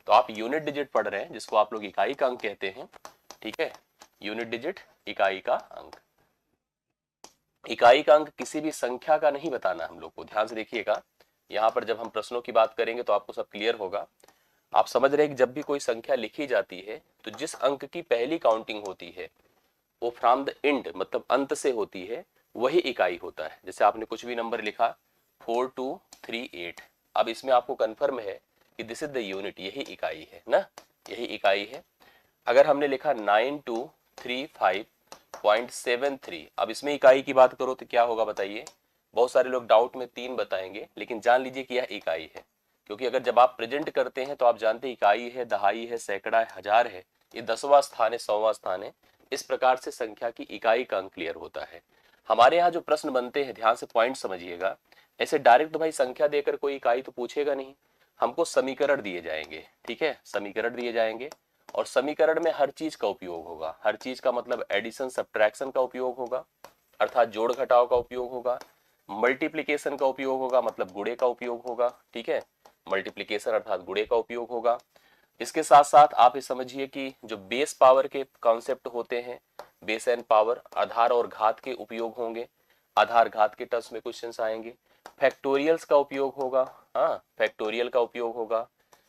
तो आप unit digit पढ़ रहे हैं जिसको आप लोग इकाई का अंक कहते हैं, ठीक है, यूनिट डिजिट इकाई का अंक। इकाई का अंक किसी भी संख्या का नहीं बताना हम लोग को, ध्यान से देखिएगा। यहाँ पर जब हम प्रश्नों की बात करेंगे तो आपको सब क्लियर होगा। आप समझ रहे हैं कि जब भी कोई संख्या लिखी जाती है तो जिस अंक की पहली काउंटिंग होती है वो फ्रॉम द एंड मतलब अंत से होती है, वही इकाई होता है। जैसे आपने कुछ भी नंबर लिखा 4238, अब इसमें आपको कंफर्म है कि दिस इज द यूनिट, यही इकाई है ना, यही इकाई है। अगर हमने लिखा 9235.73, अब इसमें इकाई की बात करो तो क्या होगा बताइए। बहुत सारे लोग डाउट में 3 बताएंगे, लेकिन जान लीजिए कि यह इकाई है, क्योंकि अगर जब आप प्रेजेंट करते हैं तो आप जानते हैं इकाई है, दहाई है, सैकड़ा है, हजार है, ये 10वां स्थान है, 100वां स्थान है। इस प्रकार से संख्या की इकाई का अंक क्लियर होता है। हमारे यहाँ जो प्रश्न बनते हैं, ध्यान से पॉइंट समझिएगा, ऐसे डायरेक्ट तो भाई संख्या देकर कोई इकाई तो पूछेगा नहीं, हमको समीकरण दिए जाएंगे, ठीक है, समीकरण दिए जाएंगे और समीकरण में हर चीज का उपयोग होगा। हर चीज का मतलब एडिशन सब्ट्रैक्शन का उपयोग होगा, अर्थात जोड़ घटाव का उपयोग होगा, मल्टीप्लीकेशन का उपयोग होगा, मतलब गुणे का उपयोग होगा, ठीक है, मल्टीप्लीकेशन अर्थात गुणे का उपयोग होगा। इसके साथ साथ आप ये समझिए कि जो बेस पावर के कॉन्सेप्ट होते हैं, बेस एंड पावर, आधार और घात के उपयोग होंगे, आधार घात के टर्म्स में क्वेश्चंस आएंगे, फैक्टोरियल्स का उपयोग होगा, हाँ फैक्टोरियल का उपयोग होगा,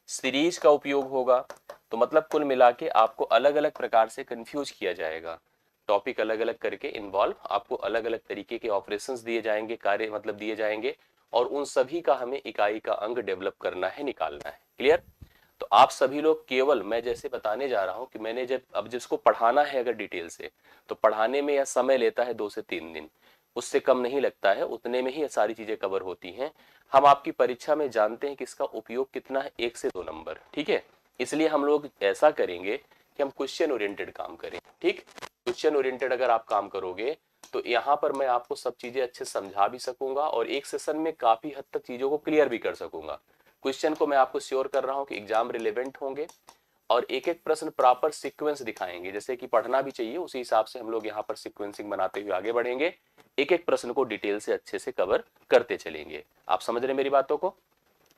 सीरीज का उपयोग होगा। तो मतलब कुल मिला के आपको अलग अलग प्रकार से कंफ्यूज किया जाएगा, टॉपिक अलग अलग करके इन्वॉल्व, आपको अलग अलग तरीके के ऑपरेशंस दिए जाएंगे, कार्य मतलब दिए जाएंगे, और उन सभी का हमें इकाई का अंग डेवलप करना है, निकालना है। क्लियर। तो आप सभी लोग केवल मैं जैसे बताने जा रहा हूं कि मैंने जब अब जिसको पढ़ाना है अगर डिटेल से, तो पढ़ाने में यह समय लेता है 2 से 3 दिन, उससे कम नहीं लगता है, उतने में ही ये सारी चीजें कवर होती हैं। हम आपकी परीक्षा में जानते हैं कि इसका उपयोग कितना है, 1 से 2 नंबर, ठीक है। इसलिए हम लोग ऐसा करेंगे कि हम क्वेश्चन ओरिएंटेड काम करें, ठीक। क्वेश्चन ओरिएंटेड अगर आप काम करोगे तो यहाँ पर मैं आपको सब चीजें अच्छे समझा भी सकूंगा और एक सेशन में काफी हद तक चीजों को क्लियर भी कर सकूंगा। क्वेश्चन को मैं आपको श्योर कर रहा हूं कि एग्जाम रिलेवेंट होंगे और एक एक प्रश्न प्रॉपर सीक्वेंस दिखाएंगे, जैसे कि पढ़ना भी चाहिए उसी हिसाब से हम लोग यहाँ पर सीक्वेंसिंग बनाते हुए आगे बढ़ेंगे, एक एक प्रश्न को डिटेल से अच्छे से कवर करते चलेंगे। आप समझ रहे मेरी बातों को।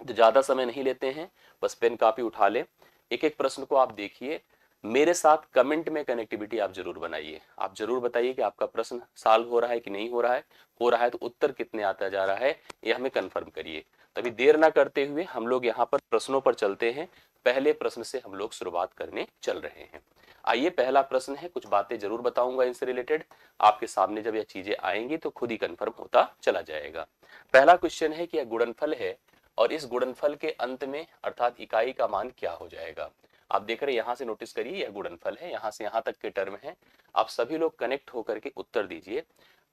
तो ज्यादा समय नहीं लेते हैं, बस पेन कापी उठा ले, एक एक प्रश्न को आप देखिए, मेरे साथ कमेंट में कनेक्टिविटी आप जरूर बनाइए। आप जरूर बताइए कि आपका प्रश्न सॉल्व हो रहा है कि नहीं हो रहा है, हो रहा है तो उत्तर कितने आता जा रहा है ये हमें कंफर्म करिए। तभी देर ना करते हुए हम लोग यहाँ पर प्रश्नों पर चलते हैं। पहले प्रश्न से हम लोग शुरुआत करने चल रहे हैं। आइए, पहला प्रश्न है, कुछ बातें जरूर बताऊंगा इनसे रिलेटेड, आपके सामने जब यह चीजें आएंगी तो खुद ही कंफर्म होता चला जाएगा। पहला क्वेश्चन है कि यह गुणनफल है और इस गुणनफल के अंत में अर्थात इकाई का मान क्या हो जाएगा। आप देख रहे हैं, यहां से नोटिस करिए, यह गुणनफल है, यहां से यहां तक के टर्म है। आप सभी लोग कनेक्ट होकर के उत्तर दीजिए।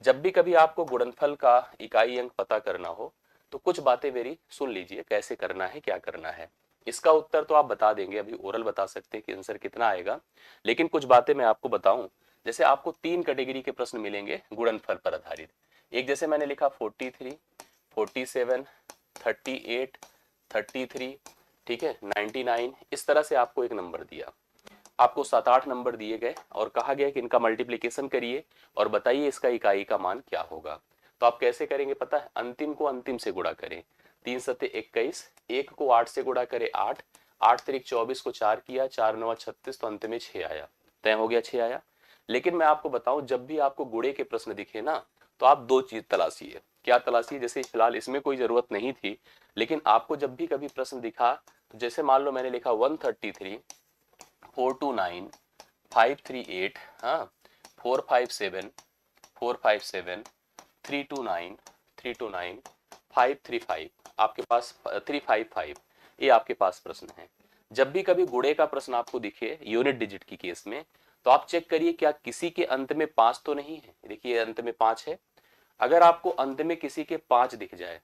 जब भी कभी आपको गुणनफल का इकाई अंक पता करना हो तो कुछ बातें मेरी सुन लीजिए, कैसे करना है, क्या करना है। इसका उत्तर तो आप बता देंगे, अभी ओरल बता सकते हैं कि आंसर कितना आएगा, लेकिन कुछ बातें मैं आपको बताऊं। जैसे आपको 3 कैटेगरी के प्रश्न मिलेंगे गुणनफल पर आधारित। एक जैसे मैंने लिखा 43, 47, 38, 33, ठीक है, 99, इस तरह से आपको एक नंबर दिया, आपको 7-8 नंबर दिए गए और कहा गया कि इनका मल्टीप्लीकेशन करिए और बताइए इसका इकाई का मान क्या होगा। तो आप कैसे करेंगे पता है, अंतिम को अंतिम से गुणा करें, 3 सत्ते 21, 1 को 8 से गुणा करें 8, 8 तिरिक 24 को 4 किया, 4 9 36, तो अंत में 6 आया, तय हो गया 6 आया। लेकिन मैं आपको बताऊं, जब भी आपको गुणे के प्रश्न दिखे ना तो आप 2 चीज तलाशिए। क्या तलाशिए, जैसे फिलहाल इसमें कोई जरूरत नहीं थी, लेकिन आपको जब भी कभी प्रश्न दिखा तो जैसे मान लो मैंने लिखा 133, 429, 538, हाँ 457, 457, 329, 329, 535, आपके पास 355, ये आपके पास प्रश्न है। जब भी कभी गुणे का प्रश्न आपको दिखे यूनिट डिजिट की केस में, तो आप चेक करिए क्या किसी के अंत में 5 तो नहीं है। देखिए अंत में 5 है, अगर आपको अंत में किसी के 5 दिख जाए,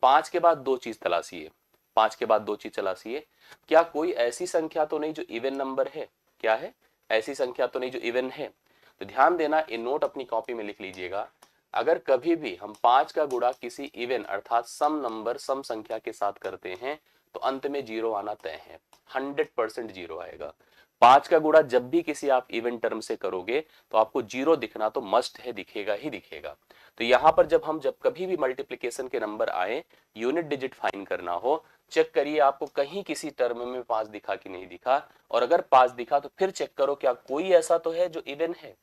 5 के बाद 2 चीज तलाशिए, 5 के बाद 2 चीज तलाशिए, क्या कोई ऐसी संख्या तो नहीं जो इवन नंबर है, क्या है, ऐसी संख्या तो नहीं जो इवन है। तो ध्यान देना, इन नोट अपनी कॉपी में लिख लीजिएगा, अगर कभी भी हम 5 का गुणा किसी इवन अर्थात सम नंबर, सम संख्या के साथ करते हैं तो अंत में 0 आना तय है, 100% 0 आएगा। 5 का गुणा जब भी किसी आप इवन टर्म से करोगे तो आपको 0 दिखना तो मस्ट है, दिखेगा ही दिखेगा। तो यहां पर जब कभी भी मल्टीप्लीकेशन के नंबर आए, यूनिट डिजिट फाइंड करना हो, चेक करिए आपको कहीं किसी टर्म में 5 दिखा कि नहीं दिखा, और अगर 5 दिखा तो फिर चेक करो क्या कोई ऐसा तो है जो इवन है।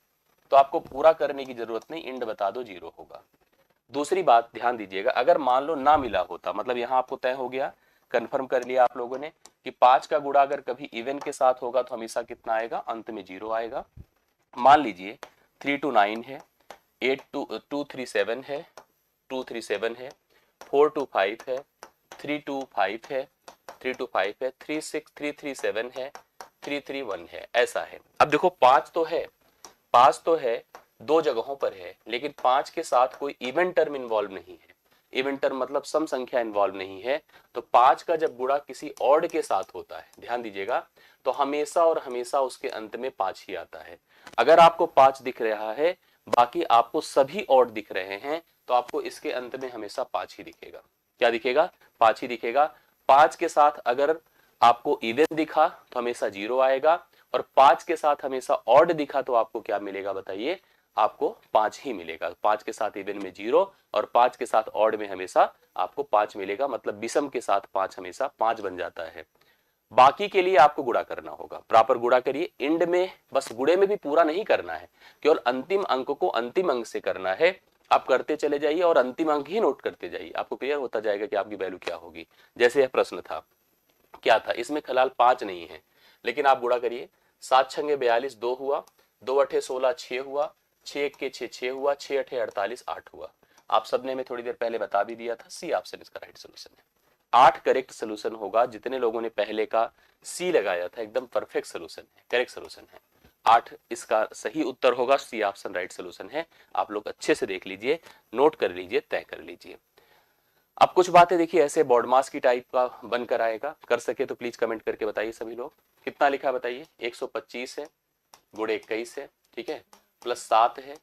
तो आपको पूरा करने की जरूरत नहीं, इंड बता दो 0 होगा। दूसरी बात ध्यान दीजिएगा, अगर मान लो ना मिला होता, मतलब यहां आपको तय हो गया, कंफर्म कर लिया आप लोगों ने कि 5 का गुणा अगर कभी इवन के साथ होगा तो हमेशा कितना आएगा, अंत में 0 आएगा। मान लीजिए 3 to 9 है, 8 to 2 3 7 है, 2 3 7 है, 4 to 5 है, 3 to 5 है, 3 to 5 है, 3 6 3 3 7 है, 3 3 1 है, ऐसा है। अब देखो 5 तो है, 5 तो है, दो जगहों पर है, लेकिन 5 के साथ कोई इवन टर्म इन्वॉल्व नहीं है। इवन टर्म मतलब सम संख्या इन्वॉल्व नहीं है। तो 5 का जब गुणा किसी ऑड के साथ होता है, ध्यान दीजिएगा, तो हमेशा और हमेशा उसके अंत में 5 ही आता है। अगर आपको 5 दिख रहा है, बाकी आपको सभी ऑड दिख रहे हैं, तो आपको इसके अंत में हमेशा 5 ही दिखेगा। क्या दिखेगा, 5 ही दिखेगा। 5 के साथ अगर आपको इवन दिखा तो हमेशा 0 आएगा, और 5 के साथ हमेशा ऑड दिखा तो आपको क्या मिलेगा बताइए, आपको 5 ही मिलेगा। 5 के साथ इवन में 0 और 5 के साथ ऑड में हमेशा आपको 5 मिलेगा, मतलब विषम के साथ 5 हमेशा 5 बन जाता है। बाकी के लिए आपको गुणा करना होगा, प्रॉपर गुणा करिए। इंड में बस गुणे में भी पूरा नहीं करना है, केवल अंतिम अंक को अंतिम अंक से करना है। आप करते चले जाइए और अंतिम अंक ही नोट करते जाइए, आपको क्लियर होता जाएगा कि आपकी वैल्यू क्या होगी। जैसे यह प्रश्न था, क्या था, इसमें फिलहाल 5 नहीं है, लेकिन आप गुणा करिए। 7 छंगे 42, 2 हुआ, 2 अठे 16, 6 हुआ, 6 एक के 6, 6 हुआ, 6 अठे 48, 8 हुआ। आप सबने में थोड़ी देर पहले बता भी दिया था, सी ऑप्शन इसका राइट सोल्यूशन है। 8 करेक्ट सोल्यूशन होगा। जितने लोगों ने पहले का सी लगाया था एकदम परफेक्ट सोल्यूशन है, करेक्ट सोल्यूशन है। 8 इसका सही उत्तर होगा, सी ऑप्शन राइट सोल्यूशन है। आप लोग अच्छे से देख लीजिए, नोट कर लीजिए, तय कर लीजिए। अब कुछ बातें देखिए ऐसे बॉडमास की टाइप का बनकर आएगा, कर सके तो प्लीज कमेंट करके बताइए सभी लोग। कितना लिखा है बताइए, 125 है, गुणे 21 है, ठीक है, प्लस 7 है,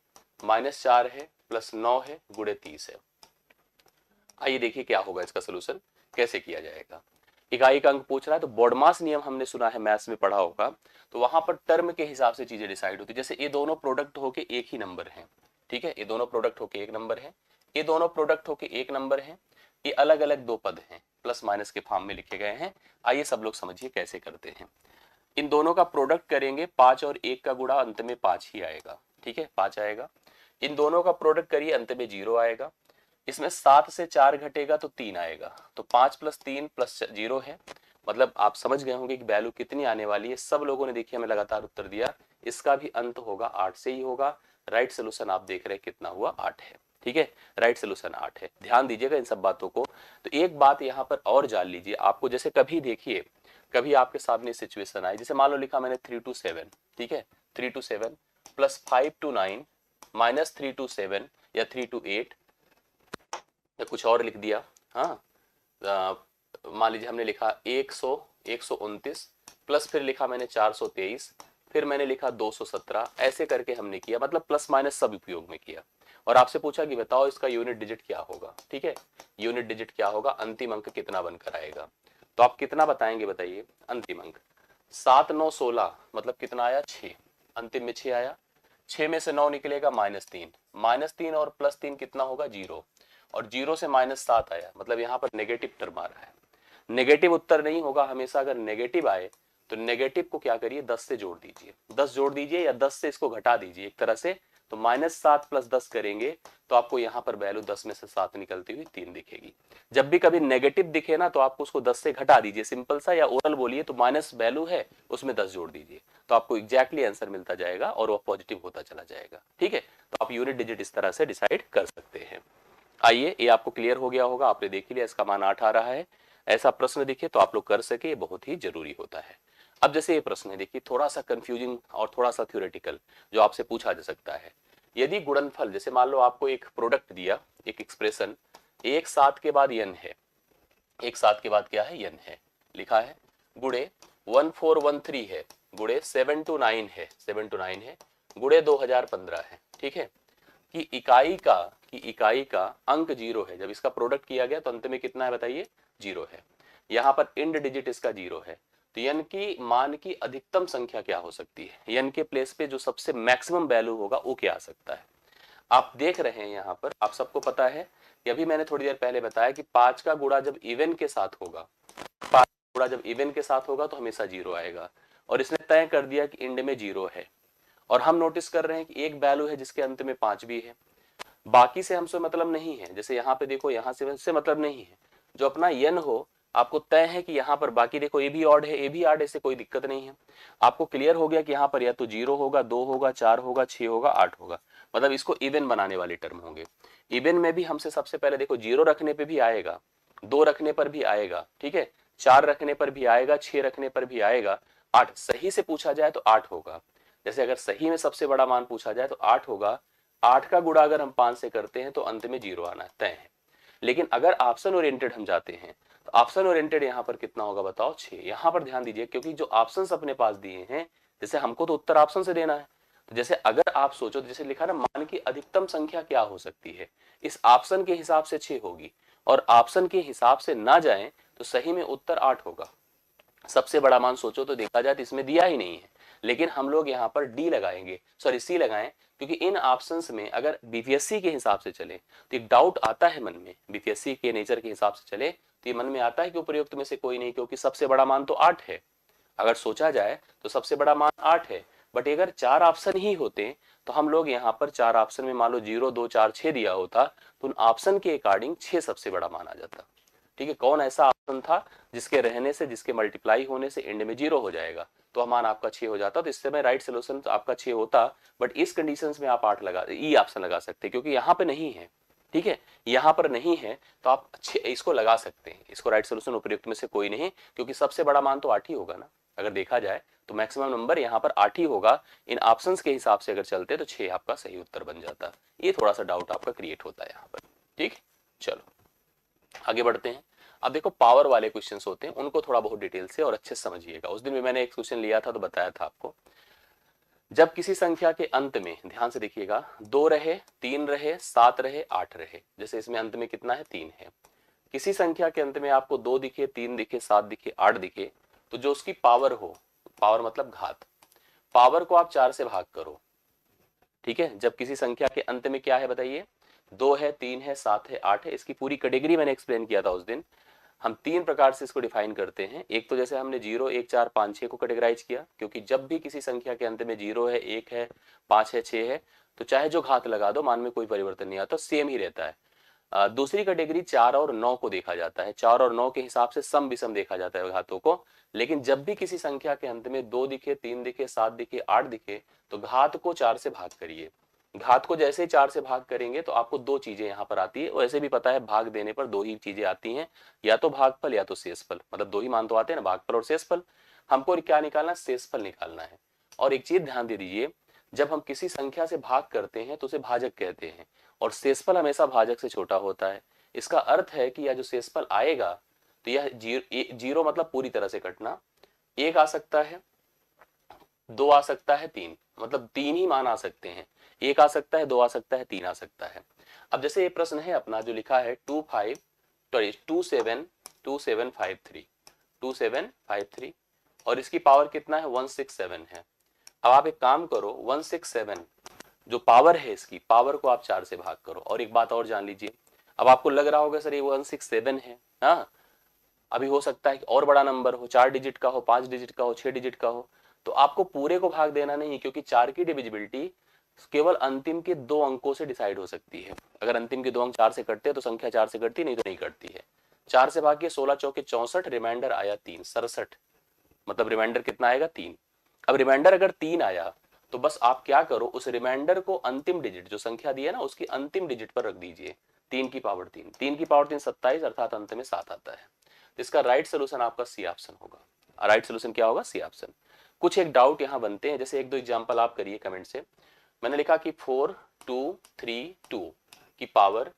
माइनस 4 है, प्लस 9 है, गुणे 30 है। आइए देखिए क्या होगा इसका सोल्यूशन, कैसे किया जाएगा। इकाई का अंक पूछ रहा है, तो बॉडमास नियम हमने सुना है, मैथ्स में पढ़ा होगा, तो वहां पर टर्म के हिसाब से चीजें डिसाइड होती है। जैसे ये दोनों प्रोडक्ट होके एक ही नंबर है, ठीक है, ये दोनों प्रोडक्ट होके एक नंबर है, ये दोनों प्रोडक्ट होके एक नंबर है, ये अलग अलग दो पद हैं, प्लस माइनस के फॉर्म में लिखे गए हैं। आइए सब लोग समझिए कैसे करते हैं। इन दोनों का प्रोडक्ट करेंगे, 5 और 1 का गुणा अंत में 5 ही आएगा, ठीक है, 5 आएगा। इन दोनों का प्रोडक्ट करिए, अंत में 0 आएगा। इसमें 7 से 4 घटेगा तो 3 आएगा, तो 5 + 3 + 0 है। मतलब आप समझ गए होंगे कि वैल्यू कितनी आने वाली है। सब लोगों ने देखिए हमें लगातार उत्तर दिया, इसका भी अंत होगा 8 से ही होगा। राइट सोल्यूशन आप देख रहे हैं कितना हुआ, 8 है, ठीक है, राइट सोल्यूशन 8 है। ध्यान दीजिएगा इन सब बातों को। तो एक बात यहाँ पर और जान लीजिए आपको, जैसे कभी देखिए, कभी आपके सामने सिचुएशन आई, जैसे मान लो लिखा मैंने 3 to 7, ठीक है, 3 to 7 plus 5 to 9 minus 3 to 7 या 3 to 8 या कुछ और लिख दिया। हाँ, मान लीजिए हमने लिखा 129 प्लस फिर लिखा मैंने 423, फिर मैंने लिखा 217, ऐसे करके हमने किया, मतलब प्लस माइनस सब उपयोग में किया। और आपसे पूछा कि बताओ इसका यूनिट डिजिट क्या होगा, ठीक है, यूनिट डिजिट क्या होगा, अंतिम अंक कितना बनकर आएगा। तो आप कितना बताएंगे बताइए, अंतिम अंक 7 9 16, मतलब कितना आया, 6, अंतिम में 6 आया। 6 में से 9 निकलेगा -3, -3 और +3 कितना होगा, 0, और 0 से -7 आया, मतलब यहाँ पर नेगेटिव टर्म आ रहा है। नेगेटिव उत्तर नहीं होगा हमेशा, अगर नेगेटिव आए तो नेगेटिव को क्या करिए, 10 से जोड़ दीजिए, 10 जोड़ दीजिए या 10 से इसको घटा दीजिए एक तरह से। तो -7 + 10 करेंगे तो आपको यहाँ पर वैल्यू 10 में से 7 निकलती हुई 3 दिखेगी। जब भी कभी नेगेटिव दिखे ना तो आपको उसको 10 से घटा दीजिए, सिंपल सा, या ओरल बोलिए तो माइनस वैल्यू है उसमें 10 जोड़ दीजिए, तो आपको एग्जैक्टली आंसर मिलता जाएगा और वो पॉजिटिव होता चला जाएगा, ठीक है। तो आप यूनिट डिजिट इस तरह से डिसाइड कर सकते हैं। आइए, ये आपको क्लियर हो गया होगा, आपने देख लिया, इसका मान 8 आ रहा है। ऐसा प्रश्न देखिए तो आप लोग कर सके, ये बहुत ही जरूरी होता है। अब जैसे ये प्रश्न है देखिए, थोड़ा सा कंफ्यूजिंग और थोड़ा सा थ्योरेटिकल, जो आपसे पूछा जा सकता है। यदि गुणनफल, जैसे मान लो आपको एक प्रोडक्ट दिया, एक एक्सप्रेशन, एक 7 के बाद n है, एक 7 के बाद क्या है, n है, लिखा है, गुणे 1413 है, गुणे 7 to 9 है, 7 to 9 है, गुणे 2015 है, ठीक है, कि इकाई का अंक 0 है। जब इसका प्रोडक्ट किया गया तो अंत में कितना है बताइए, 0 है। यहाँ पर इंड डिजिट इसका 0 है, तो n की मान की अधिकतम संख्या क्या हो सकती है, n के प्लेस पे जो सबसे मैक्सिमम वैल्यू होगा वो क्या आ सकता है। आप देख रहे हैं यहाँ पर, आप सबको पता है कि अभी मैंने थोड़ी देर पहले बताया कि 5 का गुणा जब इवन के साथ होगा गुणा जब इवन के साथ होगा तो हमेशा 0 आएगा, और इसने तय कर दिया कि इंड में 0 है। और हम नोटिस कर रहे हैं कि एक वैल्यू है जिसके अंत में 5 भी है, बाकी से हमसे मतलब नहीं है। जैसे यहाँ पे देखो, यहाँ से मतलब नहीं है, जो अपना n हो आपको तय है कि यहाँ पर, बाकी देखो ए भी ऑड है, ए भी ऑड, ऐसे कोई दिक्कत नहीं है। आपको क्लियर हो गया कि यहाँ पर या तो 0 होगा, 2 होगा, 4 होगा, 6 होगा, 8 होगा, मतलब इसको इवन बनाने वाले टर्म होंगे। इवन में भी हमसे सबसे पहले देखो 0 रखने पे भी आएगा, 2 रखने पर भी आएगा, ठीक है, 4 रखने पर भी आएगा, 6 रखने पर भी आएगा, 8 सही से पूछा जाए तो 8 होगा। जैसे अगर सही में सबसे बड़ा मान पूछा जाए तो 8 होगा। 8 का गुणा अगर हम 5 से करते हैं तो अंत में 0 आना तय है। लेकिन अगर ऑप्शन ओरिएंटेड हम जाते हैं तो ऑप्शन ओरिएंटेड यहाँ पर कितना होगा बताओ, 6। यहाँ पर ध्यान दीजिए, क्योंकि जो ऑप्शंस अपने पास दिए हैं, जैसे हमको तो उत्तर ऑप्शन से देना है, तो जैसे अगर आप सोचो तो जैसे लिखा ना, मान की अधिकतम संख्या क्या हो सकती है, इस ऑप्शन के हिसाब से 6 होगी, और ऑप्शन के हिसाब से ना जाए तो सही में उत्तर 8 होगा। सबसे बड़ा मान सोचो तो देखा जाए तो इसमें दिया ही नहीं है, लेकिन हम लोग यहाँ पर डी लगाएंगे, सॉरी सी लगाएं, क्योंकि इन ऑप्शंस में अगर बीपीएससी के हिसाब से चले तो एक डाउट आता है मन में, बीपीएससी के नेचर के हिसाब से चले तो ये मन में आता है कि उपयुक्त में से कोई नहीं, क्योंकि सबसे बड़ा मान तो 8 है। अगर सोचा जाए तो सबसे बड़ा मान 8 है, बट अगर 4 ऑप्शन ही होते तो हम लोग यहाँ पर 4 ऑप्शन में मान लो 0, 2, 4, 6 दिया होता, तो उन ऑप्शन के अकॉर्डिंग 6 सबसे बड़ा मान आ जाता। ठीक है, कौन ऐसा ऑप्शन था जिसके रहने से, जिसके मल्टीप्लाई होने से एंड में 0 हो जाएगा, तो मान आपका 6 हो जाता। तो इससे में राइट सोल्यूशन तो आपका 6 होता, बट इस कंडीशंस में आप 8 लगा, ई ऑप्शन लगा सकते, क्योंकि यहाँ पे नहीं है। ठीक है, यहाँ पर नहीं है तो आप इसको लगा सकते हैं, इसको राइट सोल्यूशन उपयुक्त में से कोई नहीं, क्योंकि सबसे बड़ा मान तो 8 ही होगा ना। अगर देखा जाए तो मैक्सिमम नंबर यहाँ पर 8 ही होगा। इन ऑप्शंस के हिसाब से अगर चलते तो 6 आपका सही उत्तर बन जाता। ये थोड़ा सा डाउट आपका क्रिएट होता है यहाँ पर। ठीक, चलो आगे बढ़ते हैं। अब देखो पावर वाले क्वेश्चंस होते हैं, उनको थोड़ा बहुत डिटेल से और अच्छे से समझिएगा। उस दिन भी मैंने एक क्वेश्चन लिया था तो बताया था आपको, जब किसी संख्या के अंत में, ध्यान से देखिएगा, 2 रहे, 3 रहे, 7 रहे, 8 रहे, जैसे इसमें अंत में कितना है, 3 है। किसी संख्या के अंत में आपको 2 दिखे, 3 दिखे, 7 दिखे, 8 दिखे, तो जो उसकी पावर हो, पावर मतलब घात, पावर को आप 4 से भाग करो। ठीक है, जब किसी संख्या के अंत में क्या है बताइए, 2 है, 3 है, 7 है, 8 है, इसकी पूरी कैटेगरी मैंने एक्सप्लेन किया था उस दिन। हम 3 प्रकार से इसको डिफाइन करते हैं। एक तो जैसे हमने 0, 1, 4, 5, 6 को कैटेगराइज किया, क्योंकि जब भी किसी संख्या के अंत में 0 है, 1 है, 5 है, 6 है, तो चाहे जो घात लगा दो मान में कोई परिवर्तन नहीं आता, सेम ही रहता है। दूसरी कैटेगरी 4 और 9 को देखा जाता है। 4 और 9 के हिसाब से सम विषम देखा जाता है घातों को। लेकिन जब भी किसी संख्या के अंत में 2 दिखे, 3 दिखे, 7 दिखे, 8 दिखे, तो घात को 4 से भाग करिए। घात को जैसे ही 4 से भाग करेंगे तो आपको 2 चीजें यहाँ पर आती है। वैसे भी पता है भाग देने पर 2 ही चीजें आती हैं, या तो भागफल या तो शेषफल, मतलब 2 ही मान तो आते हैं ना, भागफल और शेषफल। हमको क्या निकालना है, शेषफल निकालना है। और एक चीज ध्यान दे दीजिए, जब हम किसी संख्या से भाग करते हैं तो उसे भाजक कहते हैं, और शेषफल हमेशा भाजक से छोटा होता है। इसका अर्थ है कि यह जो शेषफल आएगा तो यह जीरो मतलब पूरी तरह से कटना, 1 आ सकता है, 2 आ सकता है, 3, मतलब 3 ही मान आ सकते हैं। 1 आ सकता है, 2 आ सकता है, 3 आ सकता है। अब जैसे ये प्रश्न है अपना जो लिखा है 2753 और इसकी पावर कितना है, 167 है। अब आप एक काम करो, 167 जो पावर है, इसकी पावर को आप 4 से भाग करो। और एक बात और जान लीजिए, अब आपको लग रहा होगा सर ये 167 है, हाँ, अभी हो सकता है कि और बड़ा नंबर हो, 4 डिजिट का हो, 5 डिजिट का हो, 6 डिजिट का हो, तो आपको पूरे को भाग देना नहीं, क्योंकि 4 की डिविजिबिलिटी केवल अंतिम के 2 अंकों से डिसाइड हो सकती है। अगर अंतिम के 2 अंक 4 से कटते हैं तो संख्या 4 से कटती, नहीं तो नहीं कटती है। 4 से भाग के 16 चौके 64, रिमाइंडर आया 3, 67, मतलब रिमाइंडर कितना आएगा, 3। अब रिमाइंडर अगर 3 आया तो बस आप क्या करो, उस रिमाइंडर को अंतिम डिजिट जो संख्या दी है ना, उसकी अंतिम डिजिट पर रख दीजिए। 3 की पावर 3, 3 की पावर 3 27, अर्थात अंत में 7 आता है। तो इसका राइट सोल्यूशन आपका सी ऑप्शन होगा। राइट सोल्यूशन क्या होगा, सी ऑप्शन। कुछ एक डाउट यहाँ बनते हैं, जैसे 1-2 एग्जाम्पल आप करिए कमेंट से। मैंने लिखा कि 4232 की पावर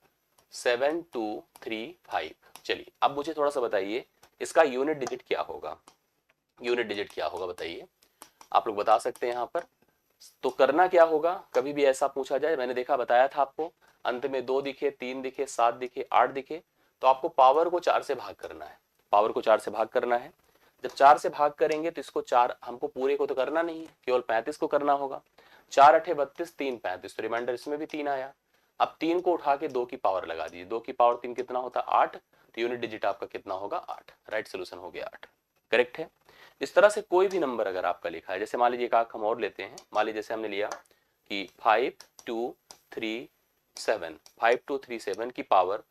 7235। चलिए अब मुझे थोड़ा सा बताइए इसका यूनिट डिजिट क्या होगा, यूनिट डिजिट क्या होगा बताइए, आप लोग बता सकते हैं यहाँ पर। तो करना क्या होगा, कभी भी ऐसा पूछा जाए, मैंने देखा बताया था आपको, अंत में 2 दिखे, 3 दिखे, 7 दिखे, 8 दिखे, तो आपको पावर को 4 से भाग करना है। पावर को 4 से भाग करना है। जब 4 से भाग करेंगे तो इसको 4, हमको पूरे को तो करना नहीं है, केवल 35 को करना होगा। 4 8 32, 3 35, तो रिमाइंडर इसमें भी 3 आया। अब 3 को उठा के 2 की पावर लगा दीजिए, 2 की पावर 3 कितना होता है, 8। तो यूनिट डिजिट आपका कितना होगा 8। राइट सोल्यूशन हो गया 8। करेक्ट है। इस तरह से कोई भी नंबर अगर आपका लिखा है, जैसे मान लीजिए एक आंक हम और लेते हैं, मान लीजिए जैसे हमने लिया कि 5237, 5237 की पावर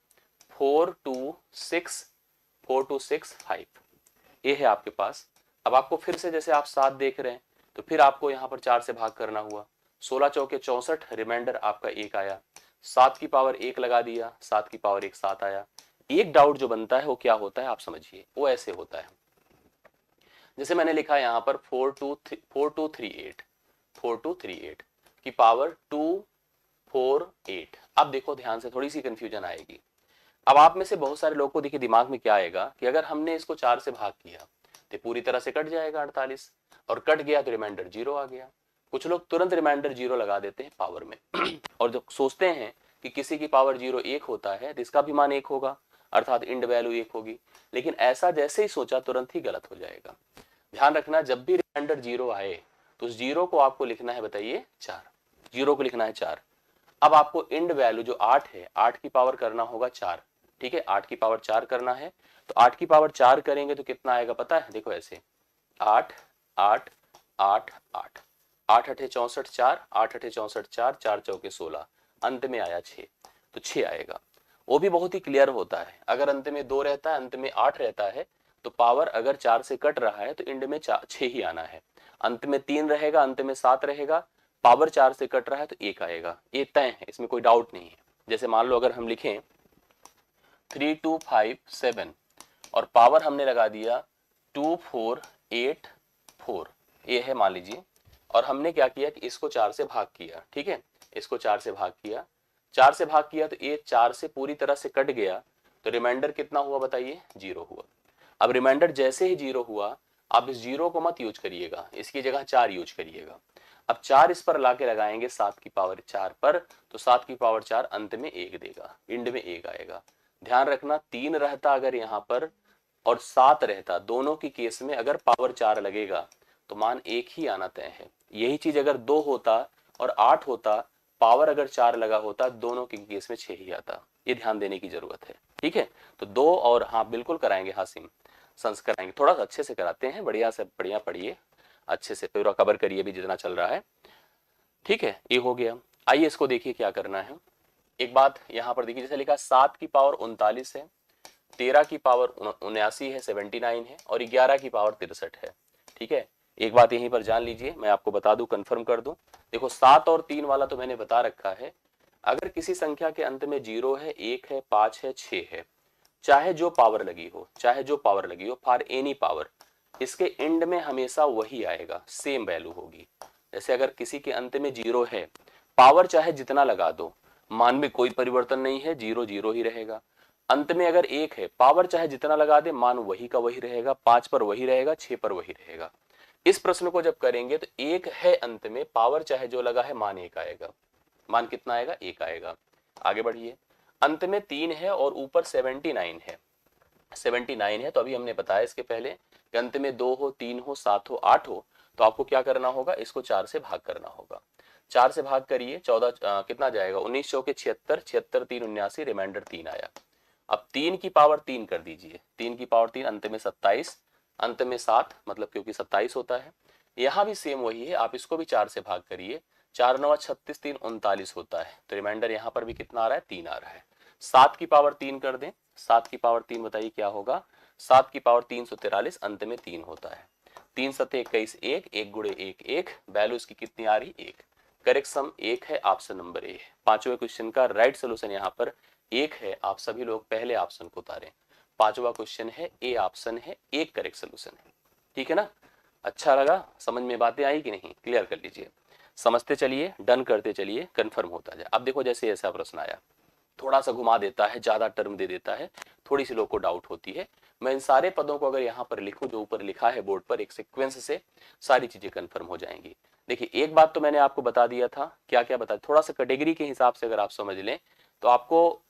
426 ये है आपके पास। अब आपको फिर से जैसे आप 7 देख रहे हैं तो फिर आपको यहाँ पर 4 से भाग करना हुआ, 16 चौके 64, रिमाइंडर आपका 1 आया, 7 की पावर 1 लगा दिया, 7 की पावर 1 7 आया। एक डाउट जो बनता है वो क्या होता है आप समझिए, वो ऐसे होता है, जैसे मैंने लिखा है यहाँ पर 4238 की पावर 248। अब देखो ध्यान से, थोड़ी सी कंफ्यूजन आएगी। अब आप में से बहुत सारे लोग को देखिए दिमाग में क्या आएगा कि अगर हमने इसको 4 से भाग किया तो पूरी तरह से कट जाएगा 48, और कट गया तो रिमाइंडर 0 आ गया। कुछ लोग तुरंत रिमाइंडर 0 लगा देते हैं पावर में और जब सोचते हैं कि किसी की पावर 0 1 होता है तो इसका भी मान 1 होगा, अर्थात इंड वैल्यू 1 होगी। लेकिन ऐसा जैसे ही सोचा तुरंत ही गलत हो जाएगा। ध्यान रखना, जब भी रिमाइंडर 0 आए तो उस 0 को आपको लिखना है, बताइए 4, 0 को लिखना है 4। अब आपको इंड वैल्यू जो 8 है, 8 की पावर करना होगा 4। ठीक है, 8 की पावर 4 करना है, तो 8 की पावर 4 करेंगे तो कितना आएगा पता है, देखो ऐसे 8 8 8 8 8 अठे 64 4, 8 अठे 64 4, 4 चौके 16, अंत में आया 6, तो 6 आएगा। वो भी बहुत ही क्लियर होता है, अगर अंत में 2 रहता है, अंत में 8 रहता है, तो पावर अगर 4 से कट रहा है तो इंड में 6 ही आना है। अंत में 3 रहेगा, अंत में 7 रहेगा, पावर 4 से कट रहा है तो 1 आएगा। ये तय है, इसमें कोई डाउट नहीं है। जैसे मान लो अगर हम लिखें 3257 और पावर हमने लगा दिया 2484, ये है मान लीजिए, और हमने क्या किया कि इसको 4 से भाग किया। ठीक है, इसको 4 से भाग किया, 4 से भाग किया तो ये 4 से पूरी तरह से कट गया, तो रिमाइंडर कितना हुआ बताइए, 0 हुआ। अब रिमाइंडर जैसे ही 0 हुआ, आप इस 0 को मत यूज करिएगा, इसकी जगह 4 यूज करिएगा। अब 4 इस पर लाके लगाएंगे 7 की पावर 4 पर, तो 7 की पावर 4 अंत में 1 देगा, इंड में 1 आएगा। ध्यान रखना, 3 रहता अगर यहाँ पर और 7 रहता, दोनों की केस में अगर पावर 4 लगेगा तो मान 1 ही आना तय है। यही चीज अगर 2 होता और 8 होता, पावर अगर 4 लगा होता, दोनों के केस में 6 ही आता। ये ध्यान देने की जरूरत है। ठीक है, तो 2 और हाँ बिल्कुल कराएंगे, हासिम संस कराएंगे, थोड़ा सा अच्छे से कराते हैं, बढ़िया से बढ़िया पढ़िए, अच्छे से पूरा कवर करिए भी जितना चल रहा है। ठीक है, ये हो गया। आइए इसको देखिए क्या करना है। एक बात यहाँ पर देखिए, जैसे लिखा 7 की पावर 39 है, 13 की पावर 79 है, 79 है, और 11 की पावर 63 है। ठीक है, एक बात यहीं पर जान लीजिए, मैं आपको बता दूं, कंफर्म कर दूं। देखो 7 और 3 वाला तो मैंने बता रखा है, अगर किसी संख्या के अंत में 0 है, 1 है, 5 है, 6 है, चाहे जो पावर लगी हो, चाहे जो पावर लगी हो, फॉर एनी पावर, इसके एंड में हमेशा वही आएगा, सेम वैल्यू होगी। जैसे अगर किसी के अंत में 0 है, पावर चाहे जितना लगा दो, मान में कोई परिवर्तन नहीं है, 0 0 ही रहेगा। अंत में अगर 1 है, पावर चाहे जितना लगा दे, मान वही का वही रहेगा, 5 पर वही रहेगा, 6 पर वही रहेगा। इस प्रश्न को जब करेंगे तो 1 है अंत में, पावर चाहे जो लगा है, मान 1 आएगा। मान कितना आएगा, 1 आएगा। आगे बढ़िए, अंत में 3 है और ऊपर 79 है, 79 है, तो अभी हमने बताया इसके पहले कि अंत में 2 हो, 3 हो, 7 हो, 8 हो, तो आपको क्या करना होगा, इसको 4 से भाग करना होगा। 4 से भाग करिए, 14 कितना जाएगा, 19 चौके 76, 76 3 79, रिमाइंडर 3 आया। अब 3 की पावर 3 कर दीजिए, 3 की पावर 3, अंत में 27, अंत में 7, मतलब क्योंकि 27 होता है। यहाँ भी सेम वही है, आप इसको भी 4 से भाग करिए, 4 9 36, 3 39 होता है, तो रिमाइंडर यहाँ पर भी कितना आ रहा है, 3 आ रहा है। 7 की पावर 3 कर दें, 7 की पावर 3 बताइए क्या होगा, 7 की पावर 343, अंत में 3 होता है। 3 सत्ते 21, 1, 1 गुड़े 1 1, वैल्यू इसकी कितनी आ रही, 1। करेक्ट सम 1 है, ऑप्शन नंबर ए है। पांचवें क्वेश्चन का राइट सोल्यूशन यहाँ पर 1 है, आप सभी लोग पहले ऑप्शन को उतारें। पांचवा क्वेश्चन है, ए ऑप्शन है, 1 करेक्ट सोल्यूशन है। ठीक है ना, अच्छा लगा, समझ में बातें आई कि नहीं, क्लियर कर लीजिए, समझते चलिए, डन करते चलिए, कंफर्म होता जाए। अब देखो जैसे ऐसा प्रश्न आया, थोड़ा सा घुमा देता है, ज्यादा टर्म दे देता है, थोड़ी सी लोग को डाउट होती है। मैं इन सारे पदों को अगर यहाँ पर लिखूं जो ऊपर लिखा है बोर्ड पर, एक सीक्वेंस से सारी चीजें कंफर्म हो जाएंगी। देखिए एक बात तो मैंने आपको बता दिया था, क्या क्या बता, थोड़ा सा कैटेगरी के हिसाब से अगर आप समझ लें तो आपको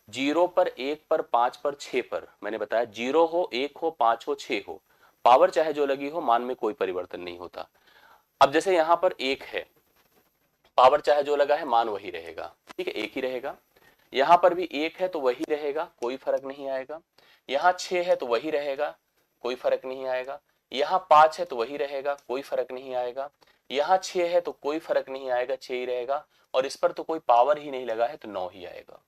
0 पर, 1 पर, 5 पर, 6 पर, मैंने बताया 0 हो, 1 हो, 5 हो, 6 हो, पावर चाहे जो लगी हो, मान में कोई परिवर्तन नहीं होता। अब जैसे यहाँ पर 1 है, पावर चाहे जो लगा है, मान वही रहेगा, ठीक है, 1 ही रहेगा। यहाँ पर भी 1 है तो वही रहेगा, कोई फर्क नहीं आएगा। यहाँ 6 है तो वही रहेगा, कोई फर्क नहीं आएगा। यहाँ 5 है तो वही रहेगा, कोई फर्क नहीं आएगा। यहाँ 6 है तो कोई फर्क नहीं आएगा, 6 ही रहेगा। और इस पर तो कोई पावर ही नहीं लगा है तो 9 ही आएगा।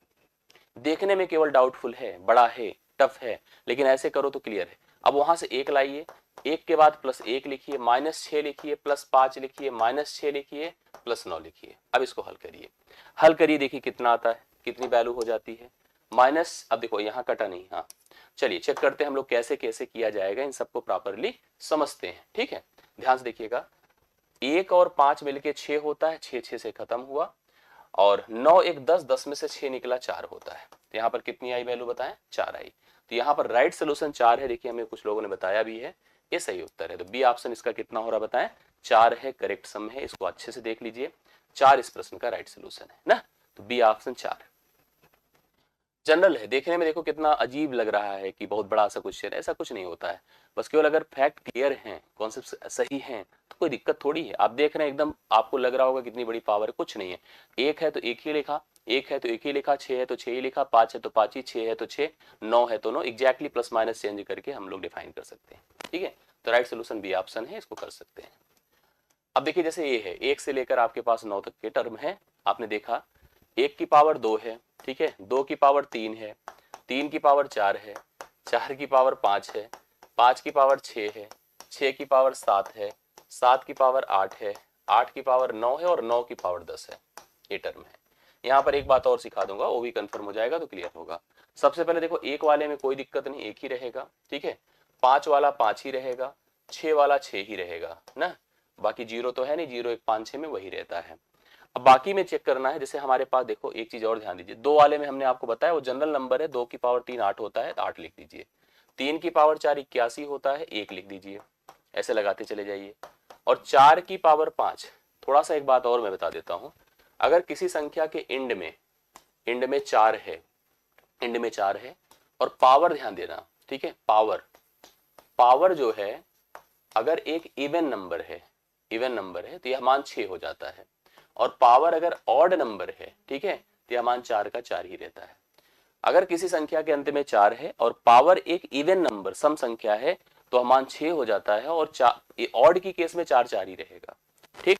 देखने में केवल डाउटफुल है, बड़ा है, टफ है, लेकिन ऐसे करो तो क्लियर है। अब वहां से 1 लाइए, 1 के बाद +1 लिखिए, -6 लिखिए, +5 लिखिए, -6 लिखिए, +9 लिखिए। अब इसको हल करिए, हल करिए, देखिए कितना आता है, कितनी वैल्यू हो जाती है माइनस। अब देखो यहाँ कटा नहीं, हाँ चलिए चेक करते हैं हम लोग कैसे कैसे किया जाएगा, इन सबको प्रॉपरली समझते हैं। ठीक है, ध्यान से देखिएगा, 1 और 5 मिलके 6 होता है, 6 6 से खत्म हुआ। और 9 1 10, 10 में से 6 निकला 4 होता है। तो यहाँ पर कितनी आई वैल्यू बताएं, 4 आई। तो यहाँ पर राइट सोल्यूशन 4 है। देखिए हमें कुछ लोगों ने बताया भी है, ये सही उत्तर है। तो बी ऑप्शन इसका कितना हो रहा बताएं, 4 है, करेक्ट सम है। इसको अच्छे से देख लीजिए, 4 इस प्रश्न का राइट सोल्यूशन है ना। तो बी ऑप्शन 4 जनरल है। देखने में देखो कितना अजीब लग रहा है कि बहुत बड़ा सा क्वेश्चन, ऐसा कुछ नहीं होता है। बस केवल अगर फैक्ट क्लियर हैं, कॉन्सेप्ट सही हैं, तो कोई दिक्कत थोड़ी है। आप देख रहे हैं एकदम, आपको लग रहा होगा कितनी बड़ी पावर है, कुछ नहीं है। 1 है तो 1 ही लिखा, 1 है तो 1 ही लिखा, 6 है तो 6 ही लिखा, 5 है तो 5 ही, 6 है तो 6, 9 है तो 9, एग्जैक्टली प्लस माइनस चेंज करके हम लोग डिफाइन कर सकते हैं। ठीक है, तो राइट सोल्यूशन बी ऑप्शन है, इसको कर सकते हैं। अब देखिए जैसे ये है, 1 से लेकर आपके पास 9 तक के टर्म है। आपने देखा 1 की पावर 2 है, ठीक है, 2 की पावर 3 है, 3 की पावर 4 है, 4 की पावर 5 है, 5 की पावर 6 है, 6 की पावर 7 है, 7 की पावर 8 है, 8 की पावर 9 है और 9 की पावर 10 है। ये टर्म है। यहाँ पर एक बात और सिखा दूंगा, वो भी कंफर्म हो जाएगा तो क्लियर होगा। सबसे पहले देखो, 1 वाले में कोई दिक्कत नहीं, 1 ही रहेगा, ठीक है। 5 वाला 5 ही रहेगा, 6 वाला 6 ही रहेगा ना, बाकी 0 तो है नहीं, 0 1 5 6 में वही रहता है। अब बाकी में चेक करना है, जैसे हमारे पास देखो एक चीज और ध्यान दीजिए, 2 वाले में हमने आपको बताया वो जनरल नंबर है, 2 की पावर 3 8 होता है, तो 8 लिख दीजिए। 3 की पावर 4 81 होता है, 1 लिख दीजिए। ऐसे लगाते चले जाइए। और 4 की पावर 5, थोड़ा सा एक बात और मैं बता देता हूं, अगर किसी संख्या के एंड में 4 है, एंड में 4 है, और पावर ध्यान देना, ठीक है, पावर जो है अगर एक इवन नंबर है तो यह मान 6 हो जाता है। और पावर अगर ऑड नंबर है, ठीक है, तो यह मान 4 का 4 ही रहता है। अगर किसी संख्या के अंत में 4 है और पावर एक इवन नंबर सम संख्या है तो मान 6 हो जाता है, और ऑड की केस में 4 4 ही रहेगा। ठीक,